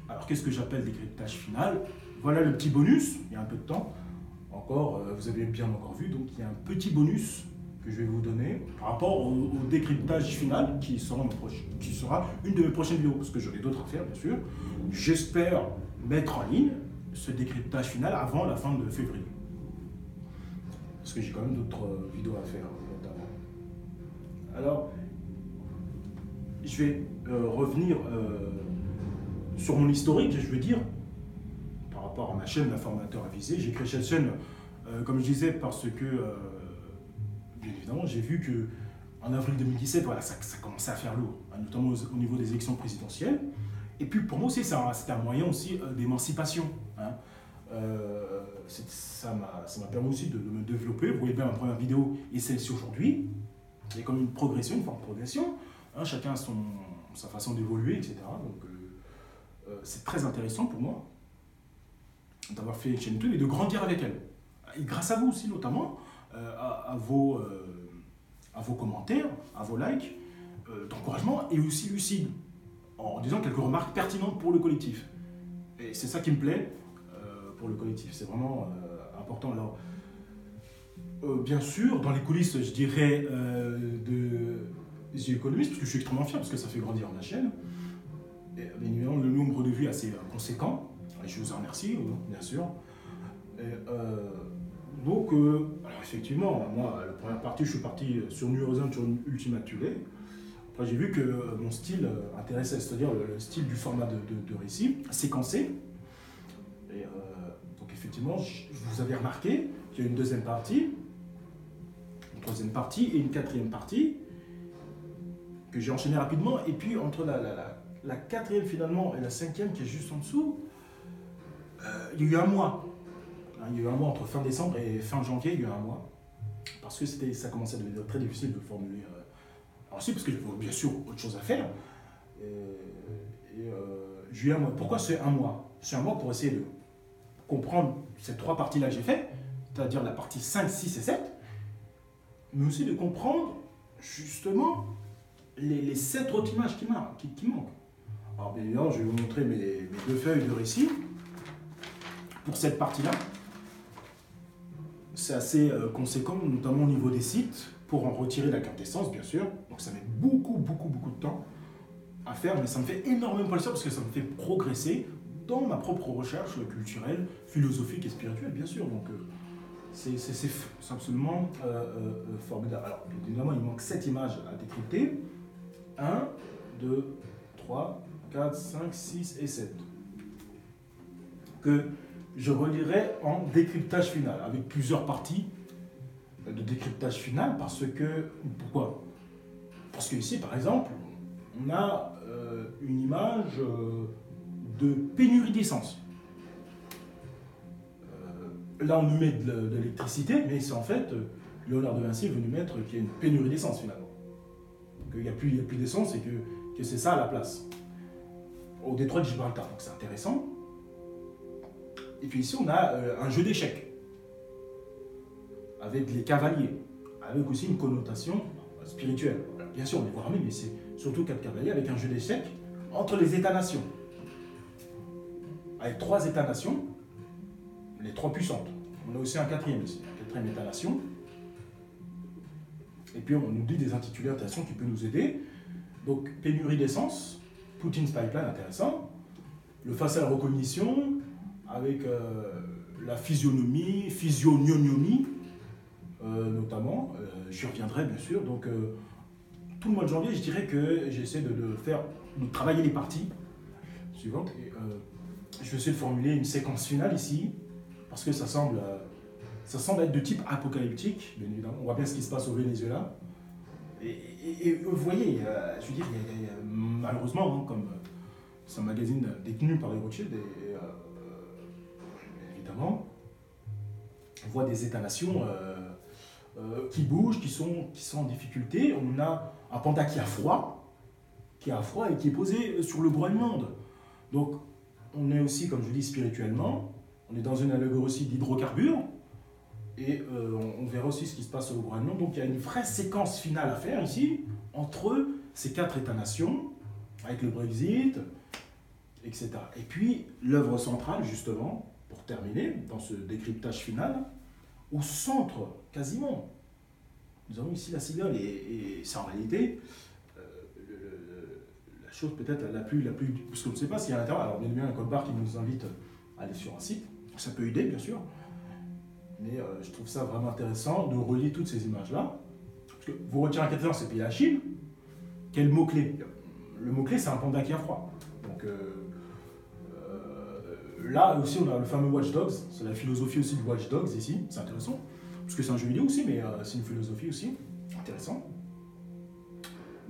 Alors, qu'est-ce que j'appelle décryptage final? Voilà le petit bonus, il y a un peu de temps. Encore, vous avez bien encore vu, donc il y a un petit bonus que je vais vous donner par rapport au décryptage final qui sera une de mes prochaines vidéos, parce que j'aurai d'autres à faire, bien sûr. J'espère mettre en ligne ce décryptage final avant la fin de février. Parce que j'ai quand même d'autres vidéos à faire, notamment. Alors, je vais revenir sur mon historique, je veux dire, par rapport à ma chaîne d'informateur avisé. J'ai créé cette chaîne, comme je disais, parce que, bien évidemment, j'ai vu que en avril 2017, voilà, ça commençait à faire lourd, hein, notamment au niveau des élections présidentielles. Et puis pour moi aussi, c'était un moyen aussi d'émancipation. Hein. Ça m'a permis aussi de me développer. Vous voyez bien ma première vidéo et celle-ci aujourd'hui. Il y a comme une progression, une forme de progression. Hein, chacun a sa façon d'évoluer, etc. Donc c'est très intéressant pour moi d'avoir fait une chaîne YouTube et de grandir avec elle. Et grâce à vous aussi, notamment, à vos commentaires, à vos likes, d'encouragement et aussi lucides, en disant quelques remarques pertinentes pour le collectif. Et c'est ça qui me plaît pour le collectif. C'est vraiment important. Alors, bien sûr, dans les coulisses, je dirais, de The Economist, parce que je suis extrêmement fier, parce que ça fait grandir ma chaîne. Et, bien évidemment, le nombre de vues est assez conséquent. Et je vous en remercie, bien sûr. Et, donc, alors effectivement, moi, la première partie, je suis parti sur New Horizon, sur Ultima Thule. Après, j'ai vu que mon style intéressait, c'est-à-dire le style du format de récit, séquencé. Et donc, effectivement, vous avez remarqué qu'il y a une deuxième partie, une troisième partie et une quatrième partie que j'ai enchaîné rapidement. Et puis, entre la quatrième finalement et la cinquième qui est juste en dessous, il y a eu un mois. Il y a eu un mois entre fin décembre et fin janvier, il y a eu un mois. Parce que ça commençait à devenir très difficile de formuler. Ensuite, parce que j'avais bien sûr autre chose à faire. J'ai eu un mois. Pourquoi c'est un mois? C'est un mois pour essayer de comprendre ces trois parties-là que j'ai faites, c'est-à-dire la partie 5, 6 et 7, mais aussi de comprendre justement les 7 autres images qui manquent. Alors bien évidemment, je vais vous montrer mes 2 feuilles de récit. Pour cette partie-là, c'est assez conséquent, notamment au niveau des sites, pour en retirer la quintessence, bien sûr. Donc ça met beaucoup de temps à faire, mais ça me fait énormément plaisir parce que ça me fait progresser dans ma propre recherche culturelle, philosophique et spirituelle, bien sûr. Donc, c'est absolument formidable. Alors, évidemment, il manque 7 images à décrypter. 1, 2, 3, 4, 5, 6 et 7. Que je relirai en décryptage final, avec plusieurs parties de décryptage final, parce que... Pourquoi? Parce que ici, par exemple, on a une image de pénurie d'essence. Là, on nous met de l'électricité, mais c'est en fait, Léonard de Vinci veut nous mettre qu'il y a une pénurie d'essence, finalement. Qu'il n'y a plus d'essence et que c'est ça à la place. Au détroit de Gibraltar, donc c'est intéressant. Et puis ici, on a un jeu d'échecs, avec les cavaliers, avec aussi une connotation spirituelle. Bien sûr, on est armés, mais c'est surtout 4 cavaliers avec un jeu d'échecs entre les États-nations. Avec 3 États-nations, les 3 puissantes. On a aussi un 4e ici, un 4e État-nation. Et puis on nous dit des intitulés intéressants qui peuvent nous aider. Donc, pénurie d'essence, Poutine Pipeline, intéressant. Le facial recognition, avec la physionomie, physiognomie, notamment. J'y reviendrai, bien sûr. Donc, tout le mois de janvier, je dirais que j'essaie de travailler les parties suivantes. Et, je vais essayer de formuler une séquence finale ici, parce que ça semble être de type apocalyptique, bien évidemment. On voit bien ce qui se passe au Venezuela. Et vous voyez, je veux dire, malheureusement, hein, comme c'est un magazine détenu par les Rothschild, évidemment, on voit des États-nations qui bougent, qui sont en difficulté. On a un panda qui a froid et qui est posé sur le Groenland. Donc, on est aussi, comme je dis, spirituellement, on est dans une allégorie aussi d'hydrocarbures, et on verra aussi ce qui se passe au Groenland. Donc, il y a une vraie séquence finale à faire ici, entre ces 4 États-nations, avec le Brexit, etc. Et puis, l'œuvre centrale, justement, pour terminer, dans ce décryptage final, au centre, quasiment, nous avons ici la cigale, et c'est en réalité la chose peut-être la plus, parce qu'on ne sait pas s'il y a à l'intérieur. Alors, bien un code barre qui nous invite à aller sur un site, ça peut aider, bien sûr, mais je trouve ça vraiment intéressant de relier toutes ces images-là. Parce que vous retirez un catalogue, c'est pays la Chine. Quel mot-clé? Le mot-clé, c'est un panda qui a froid. Donc, là aussi, on a le fameux Watch Dogs. C'est la philosophie aussi du Watch Dogs ici. C'est intéressant. Parce que c'est un jeu vidéo aussi, mais c'est une philosophie aussi. Intéressant.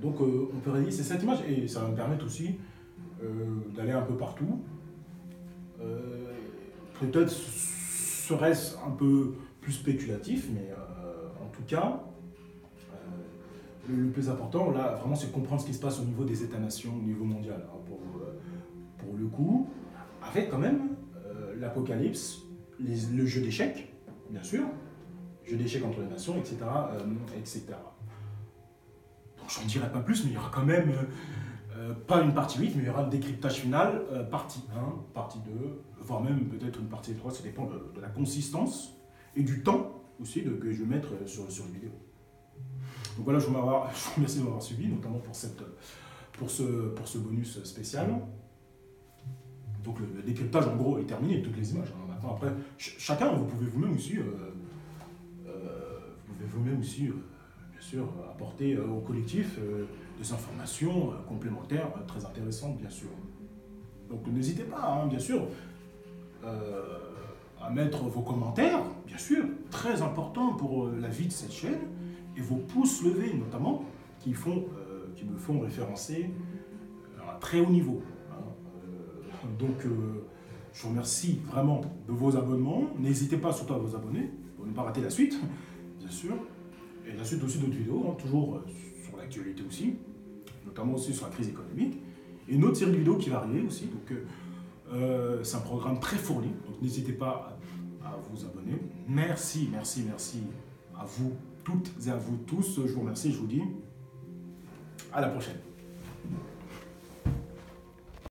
Donc, on peut relier ces 7 images et ça va me permettre aussi d'aller un peu partout. Peut-être serait-ce un peu plus spéculatif, mais en tout cas, le plus important, là, vraiment, c'est de comprendre ce qui se passe au niveau des États-nations, au niveau mondial, hein, pour le coup, avec quand même l'apocalypse, le jeu d'échecs, bien sûr, jeu d'échecs entre les nations, etc. etc. Donc, j'en dirai pas plus, mais il y aura quand même, pas une partie 8, mais il y aura le décryptage final, partie 1, partie 2, voire même peut-être une partie 3, ça dépend de la consistance et du temps aussi que je vais mettre sur les vidéos. Donc voilà, je vous remercie de m'avoir suivi, notamment pour ce bonus spécial. Donc le décryptage en gros est terminé, toutes les images. Hein. Maintenant, après, chacun, vous pouvez vous-même aussi, bien sûr, apporter au collectif des informations complémentaires très intéressantes, bien sûr. Donc n'hésitez pas, hein, bien sûr, à mettre vos commentaires, bien sûr, très important pour la vie de cette chaîne, et vos pouces levés, notamment, qui me font référencer à un très haut niveau. Hein. Donc, je vous remercie vraiment de vos abonnements. N'hésitez pas surtout à vous abonner pour ne pas rater la suite, bien sûr. Et la suite aussi d'autres vidéos, hein, toujours sur l'actualité aussi, notamment aussi sur la crise économique. Et une autre série de vidéos qui va arriver aussi. Donc, c'est un programme très fourni. Donc, n'hésitez pas à vous abonner. Merci à vous toutes et à vous tous. Je vous remercie. Je vous dis à la prochaine.